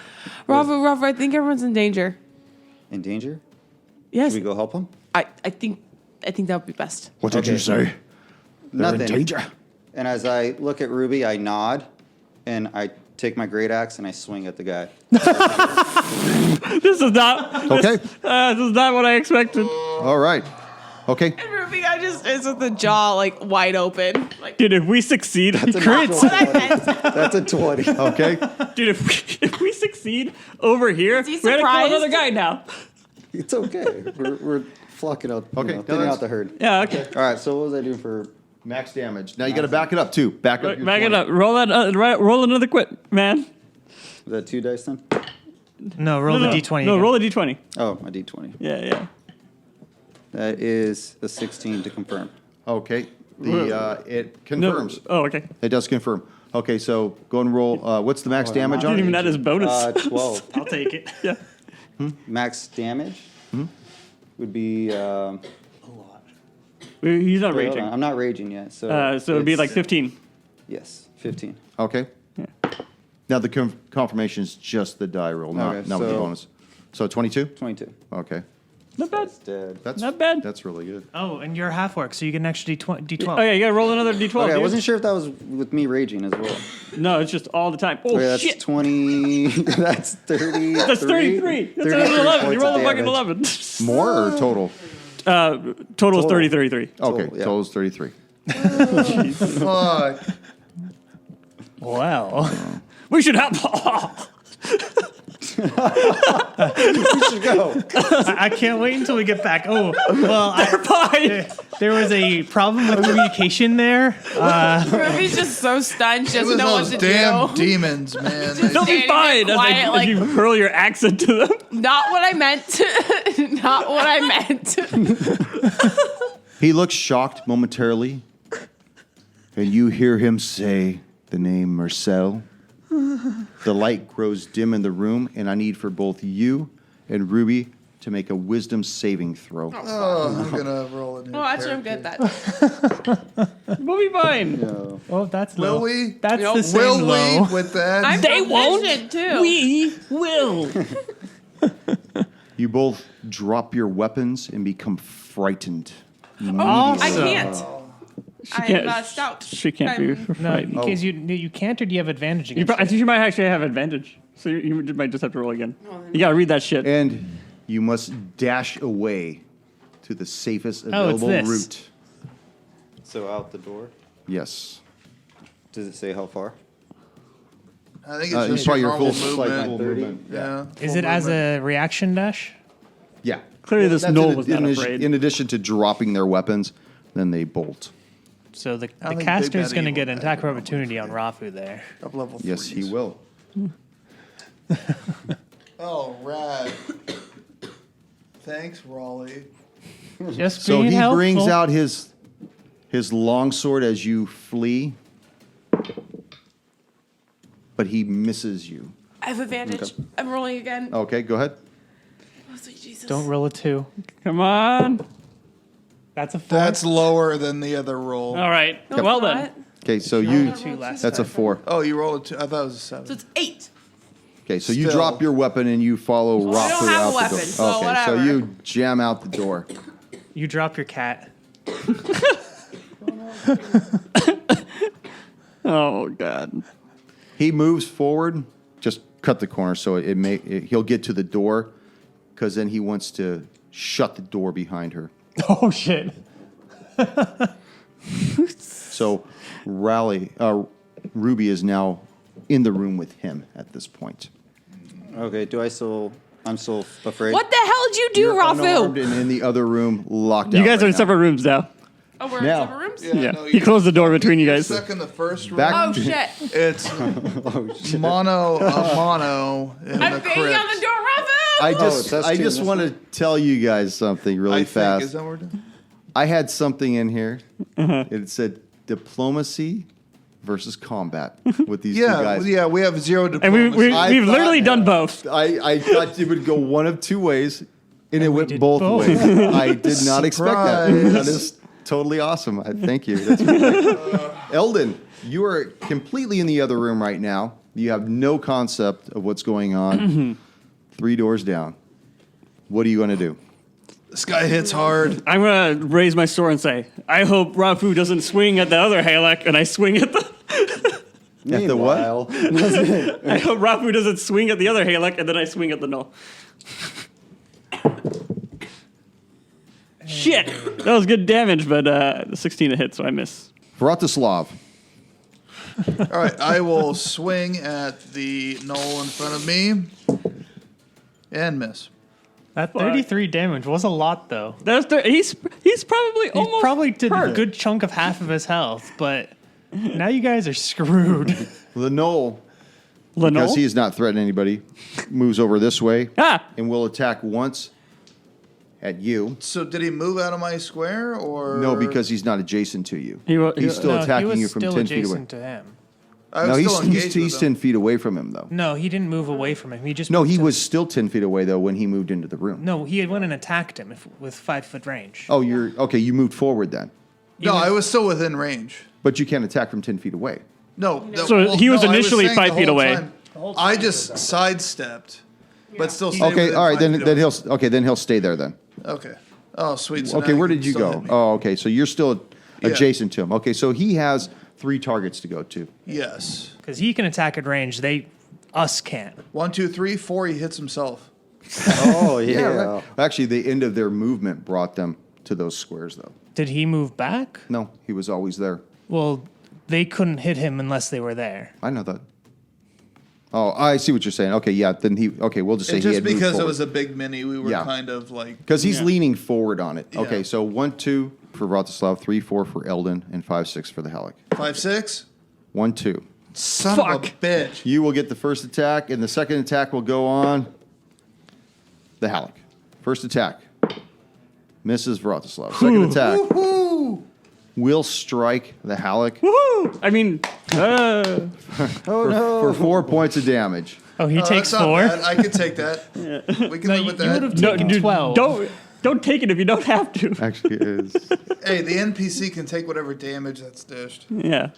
C: I think everyone's in danger.
B: In danger?
C: Yes,
B: Should we go help him?
C: I think that would be best.
A: What did you say? They're
B: Nothing.
A: in danger.
B: And as I look at Ruby, I nod, and I take my great axe and I swing at the guy.
F: This is not.
A: Okay.
F: This is not what I expected.
A: All right. Okay.
C: And Ruby, I just is with the jaw like wide open. Like,
F: Dude, if we succeed,
B: That's a
F: crits.
B: natural
C: what I
B: 20.
C: meant.
B: That's a 20.
A: Okay.
F: Dude, if we succeed over here,
C: he
F: we're gonna kill
C: surprised?
F: another guy now.
B: It's okay. We're flocking out,
A: Okay,
B: thinning
A: that's-
B: out the herd.
F: Yeah, okay.
B: All right, so what was I doing for...
A: Max damage. Now you got to back it up too. Back up. your
F: Back it
A: 20.
F: up. Roll that. Roll another quit, man.
B: Was that 2 dice then?
E: No, roll the d20.
F: No,
E: again.
F: roll a d20.
B: Oh, my d20.
F: Yeah.
B: That is a 16 to confirm.
A: Okay. It confirms.
F: Oh, okay.
A: It does confirm. Okay, so go and roll. What's the max damage
F: I
A: on
F: didn't even
A: it?
F: add his bonus.
B: 12.
E: I'll take it.
F: Yeah.
B: Max damage would be...
F: He's not
B: wait, hold
F: raging.
B: on, I'm not raging yet, so...
F: So it'd be
B: it's-
F: like 15.
B: Yes, 15.
A: Okay.
F: Yeah.
A: Now the confirmation is just the die roll, not
B: Okay,
A: with the
B: so-
A: bonus. So 22.
B: 22.
A: Okay.
F: Not bad.
B: That's dead.
A: That's
F: Not bad.
A: That's really good.
E: Oh, and you're half orc, so you get an extra D12.
F: Oh yeah, you gotta roll another d12.
B: Okay, I
F: dude.
B: wasn't sure if that was with me raging as well.
F: No, it's just all the time. Oh
B: Okay, that's
F: shit!
B: 20. That's 30.
F: That's 33. That's another 11. You rolled a fucking 11.
A: More or total?
F: Total is 30, 33.
A: Okay,
B: Total, yeah.
A: total is 33.
D: Fuck.
E: Wow.
F: We should have.
B: We should go.
E: I can't wait until we get back. Oh, well,
F: Fine.
E: there was a problem with communication there.
C: Ruby's just so stunned. She
D: It
C: doesn't
D: was
C: know what
D: those
C: to
D: damn
C: do.
D: demons, man.
F: They'll be
C: Standing
F: fine
C: there
F: as,
C: quiet,
F: as you hurl your accent to them.
C: Not what I meant. Not what I meant.
A: He looks shocked momentarily, and you hear him say the name Marcel. The light grows dim in the room, and I need for both you and Ruby to make a wisdom saving throw.
D: Oh, I'm gonna roll a new
C: Oh, actually, I'm good
D: character.
C: at that.
F: We'll be fine.
E: Oh, that's
D: Will
E: low.
D: we?
E: That's
C: Nope.
E: the same
D: Will
E: low.
D: we with that?
C: I'm
F: They won't.
C: proficient, too.
F: We will.
A: You both drop your weapons and become frightened.
C: I
A: immediately.
C: can't. I'm
F: can't-
C: stout.
F: She can't be
C: I'm-
E: No,
F: frightened.
E: in case you can't, or do you have advantage
F: You
E: against
F: I think you might actually have advantage. So you might just have to roll again. You gotta read that shit.
A: And you must dash away to the safest
E: Oh, it's
A: available
E: this.
A: route.
B: So out the door.
A: Yes.
B: Does it say how far?
D: I think it's
A: It's
D: just
A: probably
D: your
A: your
D: normal
A: full like,
D: movement.
A: full movement.
D: Yeah.
E: Is
D: full
E: it as
D: movement.
E: a reaction dash?
A: Yeah.
F: Clearly this
A: That's
F: knoll
A: in-
F: was not
A: in addi-
F: afraid.
A: In addition to dropping their weapons, then they bolt.
E: So the
D: I think Big
E: caster's
D: Bad
E: going to
D: Evil
E: get an
D: Bad
E: attack of
D: Evil
E: opportunity on Rafu there.
D: Up level
A: Yes, he
D: 3s.
A: will.
D: Oh, rad. Thanks, Raleigh.
E: Just
A: So
E: being
A: he
E: helpful.
A: brings out his longsword as you flee, but he misses you.
C: I have advantage. I'm rolling again.
A: Okay, go ahead.
C: Oh, sweet Jesus.
E: Don't roll a 2.
F: Come on.
E: That's a 4.
D: That's lower than the other roll.
F: All right.
C: No,
F: Well
C: it's
F: then.
C: not.
A: Okay, so
E: rolled
A: you
E: a 2 last
A: that's a
E: time.
A: 4.
D: Oh, you rolled a 2. I thought it was a 7.
C: So it's 8.
A: Okay, so you
D: Still.
A: drop your weapon and you follow
C: I
A: Rafu
C: don't have a
A: out
C: weapon,
A: the door.
C: so
A: Okay,
C: whatever.
A: so you jam out the door.
E: You drop your cat.
F: Oh god.
A: He moves forward, just cut the corner so he'll get to the door because then he wants to shut the door behind her.
E: Oh, shit.
A: So Ruby is now in the room with him at this point.
B: Okay, I'm still afraid.
C: What the hell did you do,
A: You're unarmed
C: Rafu?
A: and in the other room, locked out.
F: You guys are
A: right
F: in
A: now.
F: separate rooms now.
C: Oh, we're in
A: Now.
C: separate rooms?
F: Yeah.
D: no,
F: He closed the door between you
D: you're
F: guys.
D: stuck in the first room.
A: Back-
C: Oh, shit.
D: It's mono in
C: I'm
D: the
C: banging
D: crypt.
C: on the door, Rafu!
A: I
B: that's
A: just
B: two,
A: want to tell you guys something really
D: I think,
A: fast.
D: is that what we're doing?
A: I had something in here. It said diplomacy versus combat with these two
D: Yeah,
A: guys.
D: yeah, we have 0
F: And
D: diplomacy.
F: we've
A: thought-
F: literally done both.
A: I thought it would go one of two ways, and it went
E: did
A: both
E: both.
A: ways. I did not expect that.
D: Surprise.
A: That is totally awesome. Thank you. That's great. Eldon, you are completely in the other room right now. You have no concept of what's going on. 3 doors down. What are you going to do?
D: This guy hits hard.
F: I'm gonna raise my sword and say, I hope Rafu doesn't swing at the other Halak and I swing at the
A: At the what?
F: I hope Rafu doesn't swing at the other Halak and then I swing at the null. Shit! That was good damage, but 16 to hit, so I miss.
A: Vratislav.
D: All right, I will swing at the knoll in front of me and miss.
E: That 33 damage was a lot, though.
F: He's probably
E: He
F: almost
E: probably did a
F: hurt.
E: good chunk of half of his health, but now you guys are screwed.
A: The Knoll,
F: Lenore?
A: because he is not threatening anybody, moves over this way
F: Ah!
A: and will attack once at you.
D: So did he move out of my square or
A: No, because he's not adjacent to you.
F: He
A: He's still
E: No, he
A: attacking
E: was
A: you from
E: still
A: 10 feet away.
E: adjacent to him.
D: I
A: No,
D: was
A: he's,
D: still engaged
A: he's
D: with
A: 10
D: him.
A: feet away from him, though.
E: No, he didn't move away from him. He just
A: No,
E: moved
A: he
E: to-
A: was still 10 feet away, though, when he moved into the room.
E: No, he had went and attacked him with 5-foot range.
A: Oh, you're okay. You moved forward then,
D: No, I was still within range.
A: but you can't attack from 10 feet away.
D: No.
F: So he was
D: I
F: initially
D: saying
F: 5
D: the
F: feet
D: whole
F: away.
D: time, I just sidestepped, but still. stayed
A: Okay,
D: within
A: all right.
D: 5 feet
A: Then
D: away.
A: he'll stay there then.
D: Okay. Oh, sweet. So
A: Okay,
D: now
A: where
D: can
A: did you
D: still
A: go?
D: hit me.
A: Oh, okay. So you're still
D: Yeah.
A: adjacent to him. Okay, so he has 3 targets to go to.
D: Yes.
E: Because he can attack at range. Us can't.
D: 1, 2, 3, 4. He hits himself.
B: Oh, yeah.
A: Right. Actually, the end of their movement brought them to those squares, though.
E: Did he move back?
A: No, he was always there.
E: Well, they couldn't hit him unless they were there.
A: I know that. Oh, I see what you're saying. Okay, yeah. Then we'll just say
D: And
A: he
D: just
A: had moved
D: because it
A: forward.
D: was a big mini, we were
A: Yeah.
D: kind of like.
A: Because he's
F: Yeah.
A: leaning forward on it. Okay,
D: Yeah.
A: so 1, 2 for Vratislav, 3, 4 for Eldon, and 5, 6 for the Halleck.
D: 5, 6.
A: 1, 2.
D: Son of a
F: Fuck.
D: bitch.
A: You will get the first attack, and the second attack will go on the Halleck. First attack misses Vratislav. Second attack will strike the Halleck
F: Woohoo! I mean,
A: for 4 points of damage.
E: Oh, he takes
D: That's not
E: 4?
D: bad. I can take that. We can
E: No,
D: live
E: you
D: with
E: would have
D: that.
F: no,
E: taken
F: dude,
E: 12.
F: don't take it if you don't have to.
A: Actually, it is.
D: Hey, the NPC can take whatever damage that's dished.
F: Yeah.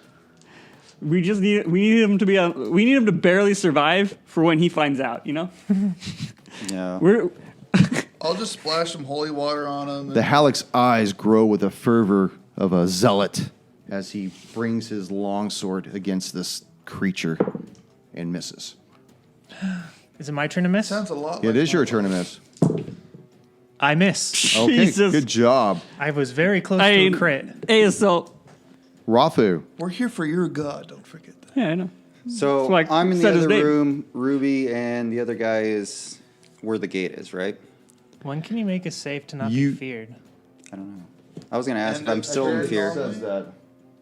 F: We need him to we need him to barely survive for when he finds out, you know?
B: Yeah.
D: I'll just splash some holy water on him.
A: The Halleck's eyes grow with the fervor of a zealot as he brings his longsword against this creature and misses.
E: Is it my turn to miss?
D: Sounds a lot like
A: It is your
D: mine.
A: turn to miss.
E: I miss.
A: Okay,
F: Jesus.
A: good job.
E: I was very close to a crit.
F: Aisseil.
A: Rafu.
D: We're here for your god. Don't forget that.
F: Yeah, I know.
B: So
F: Like,
B: I'm in the
F: said his
B: other
F: name.
B: room. Ruby and the other guy is where the gate is, right?
E: When can you make a save to not
A: You-
E: be feared?
B: I don't know. I was going to ask
D: And
B: if I'm still in
D: very
B: fear.
D: normal.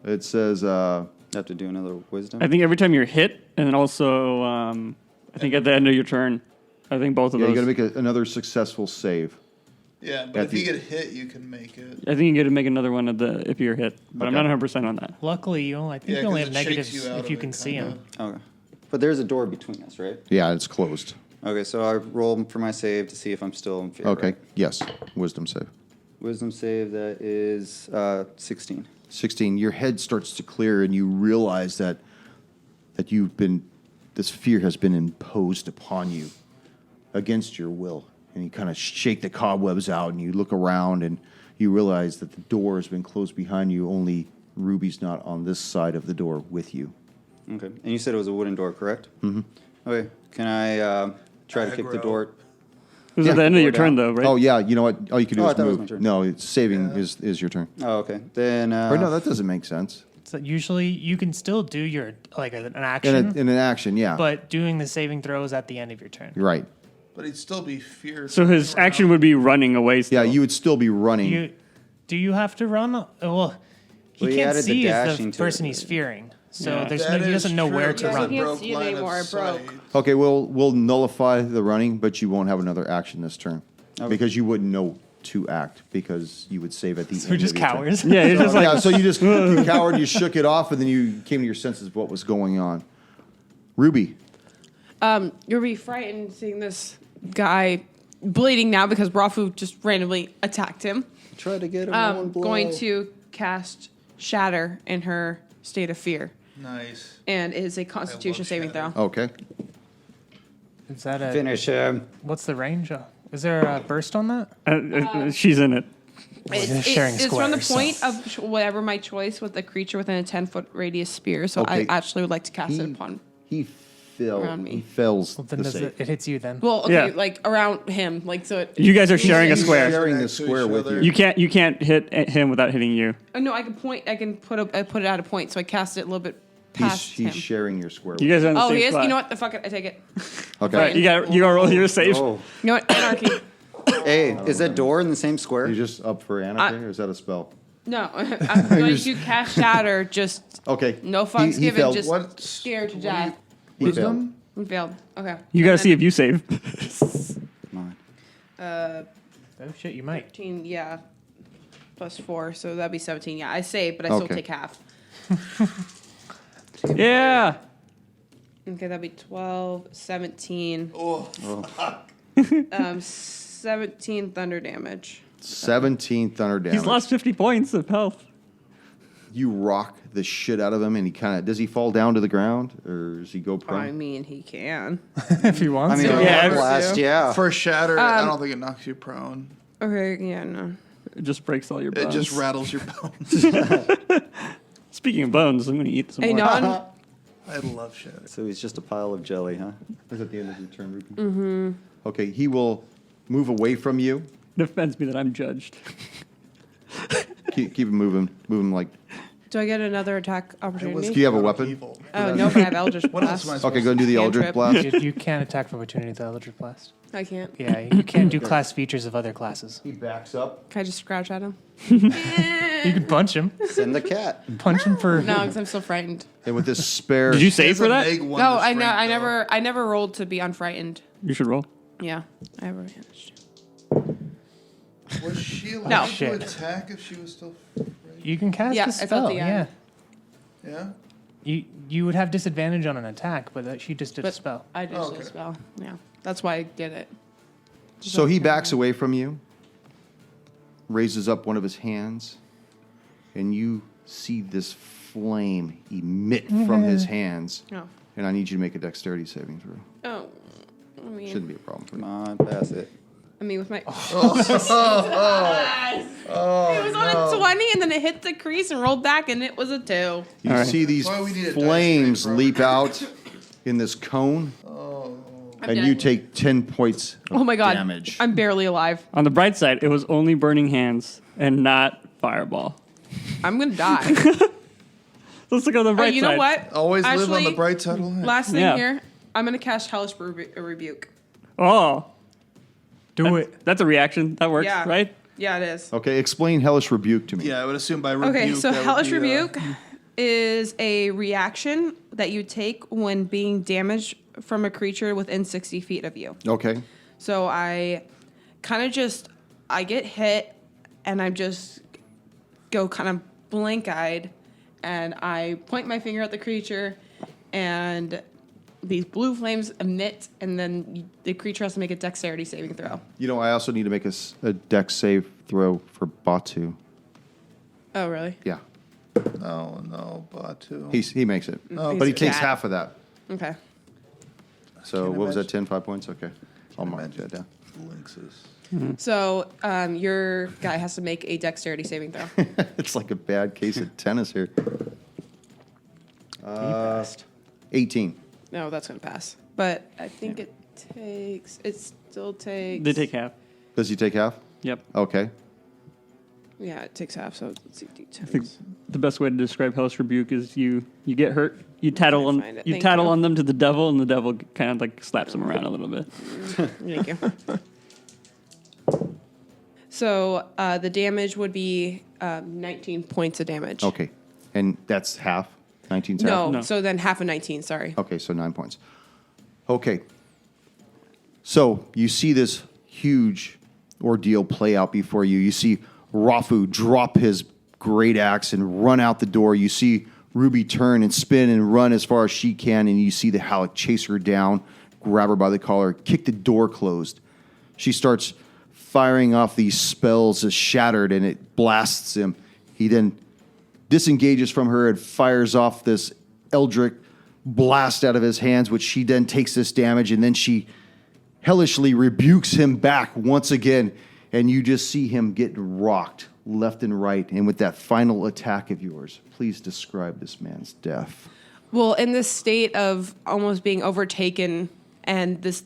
A: It says,
B: I have to do another wisdom.
F: I think every time you're hit, and then also, I think at the end of your turn, I think both of
A: yeah, you
F: those.
A: got to make another successful save.
D: Yeah, but
A: At
D: if
A: the-
D: you get hit, you can make it.
F: I think you get to make another one if you're hit, but I'm
A: Okay.
F: not 100% on that.
E: Luckily, I think
D: Yeah,
E: you only
D: 'cause
E: have
D: it shakes
E: negatives
D: you out
E: if
D: of
E: you
D: it,
E: can see
D: kinda.
E: them.
B: Okay. But there's a door between us, right?
A: Yeah, it's closed.
B: Okay, so I roll for my save to see if I'm still in fear.
A: Okay,
B: right?
A: yes. Wisdom save.
B: Wisdom save, that is 16.
A: 16. Your head starts to clear, and you realize that this fear has been imposed upon you against your will. And you kind of shake the cobwebs out, and you look around, and you realize that the door has been closed behind you. Only Ruby's not on this side of the door with you.
B: Okay. And you said it was a wooden door, correct? Mm-hmm. Okay. Can I try to kick the
D: Aggro.
B: door?
F: It was
A: Yeah.
F: at the end of your
B: Or
F: turn,
B: down.
F: though, right?
A: Oh, yeah, you know what? All you can do
B: Oh, I
A: is
B: thought it was
A: move.
B: my turn.
A: No, it's saving is your turn.
B: Oh, okay. Then.
A: Or no, that doesn't make sense.
E: So usually, you can still do your an
A: In,
E: action,
A: in an action, yeah.
E: but doing the saving throws at the end of your turn.
A: You're right.
D: But he'd still be feared.
F: So his action would be running away still.
A: Yeah, you would still be running.
E: Do you have to run? Well, he
B: Well, he
E: can't
B: added the
E: see
B: dashing
E: the
B: to
E: person
B: it.
E: he's fearing. So
F: Yeah.
E: there's
D: That
E: no, he
D: is
E: doesn't know
D: true.
E: where to
C: Yeah,
E: run.
C: he can't
D: Broke
C: see it
D: line of
C: anymore, it broke.
D: sight.
A: Okay, we'll nullify the running, but you won't have another action this turn because you wouldn't know to act because you would save at the
E: So
A: end.
E: we're just
A: of your turn.
E: cowards.
F: Yeah, he's just like,
A: Yeah, so you cowered, you shook it off, and then you came to your senses of what was going on. Ruby,
C: You'll be frightened seeing this guy bleeding now because Rafu just randomly attacked him.
B: Try to get him one blow.
C: Going to cast Shatter in her state of fear,
D: Nice.
C: and it is a Constitution saving
D: Shatter.
C: throw.
A: okay.
E: Is that a?
B: Finish him.
E: What's the range? Is there a burst on that?
F: she's in it.
C: It's,
E: sharing
C: it's from the
E: squares,
C: point of whatever my choice with a creature within a 10-foot radius spear. So
A: Okay.
C: I actually would like to cast it upon.
A: He
C: Around me.
A: He fails
E: Well, then
A: the
E: does
A: save.
E: it hits you then.
C: Well, okay,
F: Yeah.
C: like around him, like so. It,
F: You guys are sharing a
D: He's
F: square.
A: Sharing the
D: next to
A: square
D: each
A: with
D: other.
A: you.
F: You can't hit him without hitting you.
C: Oh, no, I can point. I can put it at a point, so I cast it a little bit past
A: He's
C: him.
A: sharing your square.
F: You guys are in the
C: Oh,
F: same
C: he is.
F: spot.
C: You know what? The fuck it. I take it.
A: Okay.
F: Right, you got to roll your save.
B: Oh.
C: You know what? Anarchy.
B: Hey, is that door in the same square?
A: You're just up for anarchy, or is that a spell?
C: No, I'm going to cast Shatter. Just
A: Okay.
C: no fucks
A: He
C: given.
A: failed.
C: Just
D: What?
C: scared to death.
A: He
D: Wisdom?
C: We failed. Okay.
F: You got to see if you save.
B: Come on.
E: Oh shit, you might.
C: 13, yeah. Plus 4, so that'd be 17. Yeah, I save, but I still
A: Okay.
C: take half.
F: Yeah.
C: Okay, that'd be 12, 17.
D: Oh,
C: 17 thunder damage.
A: 17 thunder damage.
F: He's lost 50 points of health.
A: You rock the shit out of him, and he kind of does he fall down to the ground, or does he go
C: I
A: prone?
C: mean, he can.
E: If he wants
B: I mean,
E: to.
B: a
F: Yeah,
B: blast, yeah.
D: for shatter, I don't think it knocks you prone.
C: Okay, yeah, no.
F: It just breaks all your
D: It
F: bones.
D: just rattles your bones.
F: Speaking of bones, I'm going to eat some
C: Hey,
F: more.
C: non.
D: I love shit.
B: So he's just a pile of jelly, huh?
A: Is that the end of your turn, Ruby? Mm-hmm. Okay, he will move away from you.
F: It offends me that I'm judged.
A: Keep him moving. Move him like.
C: Do I get another attack
D: I was
C: opportunity?
A: Do you have a
D: out of
A: weapon?
D: evil.
C: Oh, no, but I have Eldritch
D: What else
C: Blast.
D: am I
A: Okay, go and do the Eldritch
C: Cantrip.
A: Blast.
E: You can't attack for opportunity with the Eldritch Blast.
C: I can't.
E: Yeah, you can't do class features of other classes.
A: He backs up.
C: Can I just scratch at him?
E: You could punch him.
B: Send the cat.
E: Punch him for.
C: No, because I'm still frightened.
A: And with this spare.
F: Did you
D: He
F: save
D: has
F: for
D: a
F: that?
D: neg one
C: No,
D: to
C: I know.
D: strength,
C: I never rolled to be unfrightened.
F: You should roll.
C: Yeah, I have advantage.
D: though. Was she allowed
C: No.
D: to
E: Shit.
D: attack if she was still free?
E: You can cast
C: Yeah,
E: a
C: it's at
E: spell.
C: the end.
E: Yeah.
D: Yeah?
E: You would have disadvantage on an attack, but she just did a
C: But
E: spell.
C: I just
D: Oh,
C: did a
D: okay.
C: spell. Yeah, that's why I did it.
A: So he backs away from you, raises up one of his hands, and you see this flame emit from his hands.
C: Oh.
A: And I need you to make a dexterity saving throw.
C: Oh. I mean,
A: Shouldn't be a problem for
B: Come
A: you.
B: on, pass it.
C: with my.
D: Oh,
C: It was on a 20, and then it hit the crease and rolled back, and it was a 2.
A: You
F: All right.
A: see these
D: Why we need a dice
A: flames
D: tray, bro.
A: leap out in this cone,
C: I'm
A: and
C: dead.
A: you take 10 points of
C: Oh my god.
A: damage.
C: I'm barely alive.
F: On the bright side, it was only burning hands and not fireball.
C: I'm gonna die.
F: Let's look on the
C: Oh,
F: bright
C: you
F: side.
C: know what?
D: Always live on the
C: Actually,
D: bright side of life.
C: Last thing
F: Yeah.
C: here, I'm gonna cast Hellish Rebuke.
F: Oh,
E: Do it.
F: that's a reaction. That works,
C: Yeah.
F: right?
C: Yeah, it is.
A: Okay, explain Hellish Rebuke to me.
D: Yeah, I would assume by rebuke.
C: Okay, so
D: that would
C: Hellish
D: be,
C: Rebuke is a reaction that you take when being damaged from a creature within 60 feet of you.
A: Okay.
C: So I kind of I get hit and I just go kind of blank-eyed and I point my finger at the creature and these blue flames emit and then the creature has to make a dexterity saving throw.
A: You know, I also need to make a dex save throw for Batu.
C: Oh, really?
A: Yeah.
D: no, Batu.
A: He makes it.
C: Oh.
A: But he
C: He's
A: takes
C: bad.
A: half of that.
C: Okay.
A: So
D: Can't
A: what was that,
D: imagine.
A: 10, 5 points? Okay. I'll mark
D: imagine.
A: that down.
D: Lynxes.
C: So your guy has to make a dexterity saving throw.
A: It's like a bad case of tennis here.
E: He passed.
A: 18.
C: No, that's going to pass. But I think it still takes.
F: They take half.
A: Does he take half?
F: Yep.
A: Okay.
C: Yeah, it takes half, so let's see,
F: I think
C: D10s.
F: the best way to describe Hellish Rebuke is you get hurt, you tattle
C: Trying
F: on
C: to find it.
F: you
C: Thank
F: tattle
C: you.
F: on them to the devil, and the devil kind of like slaps them around a little bit.
C: Thank you. So the damage would be 19 points of damage.
A: Okay. And that's half? 19's half?
C: No,
F: No.
C: so then half of 19, sorry.
A: Okay, so 9 points. Okay. So you see this huge ordeal play out before you. You see Rafu drop his great axe and run out the door. You see Ruby turn and spin and run as far as she can, and you see the Halleck chase her down, grab her by the collar, kick the door closed. She starts firing off these spells as shattered, and it blasts him. He then disengages from her and fires off this Eldritch blast out of his hands, which she then takes this damage, and then she hellishly rebukes him back once again, and you just see him get rocked left and right. And with that final attack of yours, please describe this man's death.
C: Well, in this state of almost being overtaken and this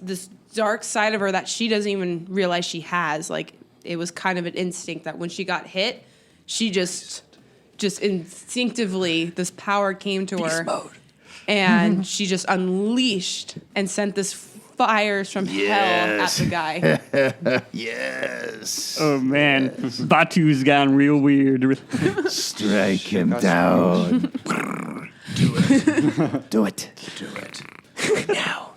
C: dark side of her that she doesn't even realize she has, like it was kind of an instinct that when she got hit, she just instinctively, this power came to her. And she just unleashed and sent this fires from hell at the guy.
A: Yes.
F: Oh man, Batu's gone real weird.
A: Strike him down. Do it. Do it. Right now.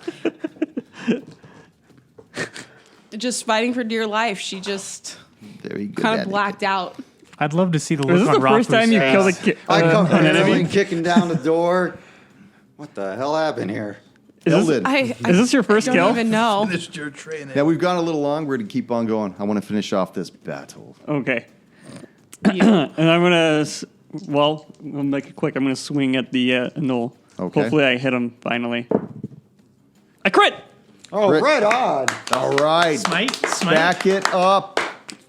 C: Just fighting for dear life. She just
A: Very good.
C: kind of
A: Eddie.
C: blacked out.
E: I'd love to see the
F: Is
E: look
F: this
E: on
F: the first
E: Rafu's
F: time you
E: face.
F: killed a kid?
B: I come
F: an enemy?
B: running, kicking down the door. What the hell happened here?
F: Is this,
A: Eldon.
C: I
F: is this your first
C: don't
F: kill?
C: even know.
D: Finished your training.
A: Now we've gone a little long. We're going to keep on going. I want to finish off this battle.
F: Okay. And I'm gonna, we'll make it quick. I'm gonna swing at the knoll.
A: Okay.
F: Hopefully I hit him finally. I crit.
B: Oh,
A: Crit.
B: right on.
A: All right.
E: Smite.
A: Back it up.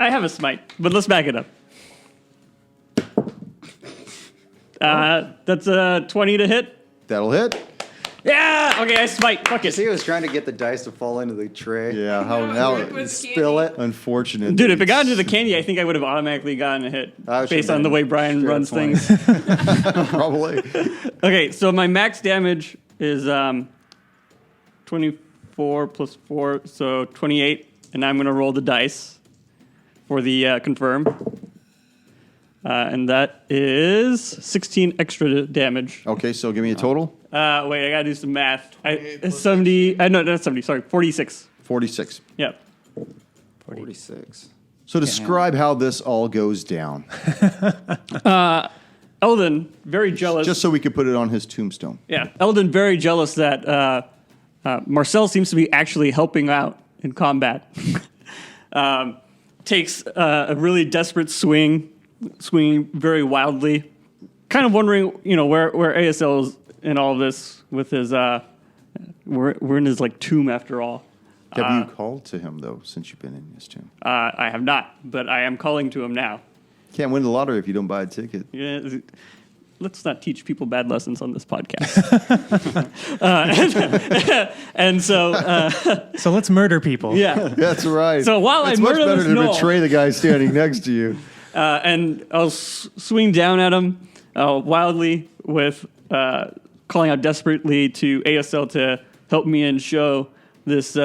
F: I have a smite, but let's back it up. That's a 20 to hit.
A: That'll hit.
F: Yeah. Okay, I smite. Fuck it.
B: See, I was trying to get the dice to fall into the tray.
A: Yeah, how
C: Rick was
B: Spill
C: candy.
B: it.
A: unfortunate.
F: Dude, if it got into the candy, I think I would have automatically gotten a hit
B: I
F: based
B: should've
F: on the
B: been
F: way Brian
B: straight
F: runs
B: up 20.
F: things.
A: Probably.
F: Okay, so my max damage is 24 plus 4, so 28, and I'm going to roll the dice for the confirm. And that is 16 extra damage.
A: Okay, so give me a total.
F: Wait, I got to do some math.
D: 28 plus
F: 70, no, not 70, sorry, 46.
A: 46.
F: Yep.
B: 46.
A: So describe how this all goes down,
F: Eldon, very jealous.
A: just so we could put it on his tombstone.
F: Yeah, Eldon very jealous that Marcel seems to be actually helping out in combat. Takes a really desperate swinging very wildly. Kind of wondering, where Aisseil is in all of this with his. We're in his tomb after all.
A: Have you called to him though, since you've been in his tomb?
F: I have not, but I am calling to him now.
A: Can't win the lottery if you don't buy a ticket.
F: Yeah, let's not teach people bad lessons on this podcast. And so,
E: So let's murder people.
F: yeah.
A: That's right.
F: So while
A: it's
F: I
A: much
F: murder
A: better
F: this
A: to
F: gnoll-
A: betray the guy standing next to you.
F: And I'll swing down at him wildly with calling out desperately to Aisseil to help me and show this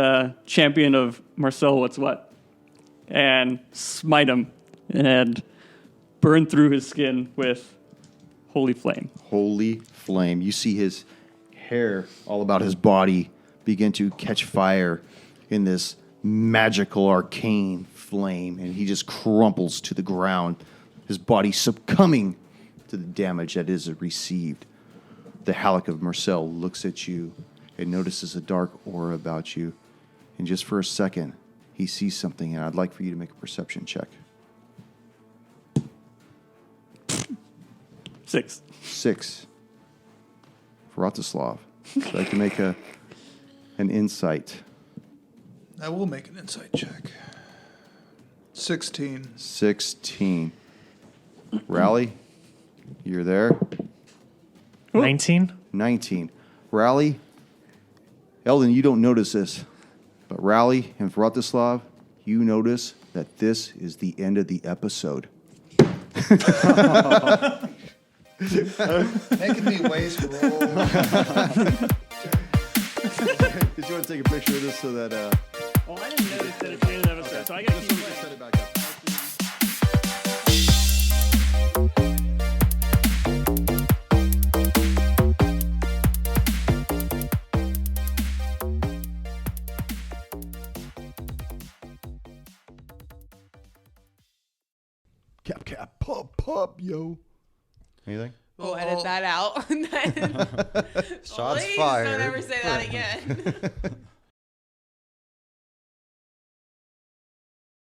F: champion of Marcel what's what. And smite him and burn through his skin with holy flame.
A: Holy flame. You see his hair all about his body begin to catch fire in this magical arcane flame, and he just crumples to the ground, his body succumbing to the damage that is received. The Halleck of Marcel looks at you and notices a dark aura about you, and just for a second, he sees something, and I'd like for you to make a perception check.
F: 6.
A: 6. Vratislav, would you like to make an insight?
D: I will make an insight check. 16.
A: 16. Rally, you're there.
E: 19.
A: 19. Rally, Eldon, you don't notice this, but Rally and Vratislav, you notice that this is the end of the episode.
D: Making me waste roll.
A: Did you want to take a picture of this so that...
F: Well, I didn't notice that at the end of the episode, so I got to keep
A: set it back up. Cap, pop, yo. Anything?
C: We'll edit that out.
B: Shots
C: Please
B: fired.
C: don't ever say that again.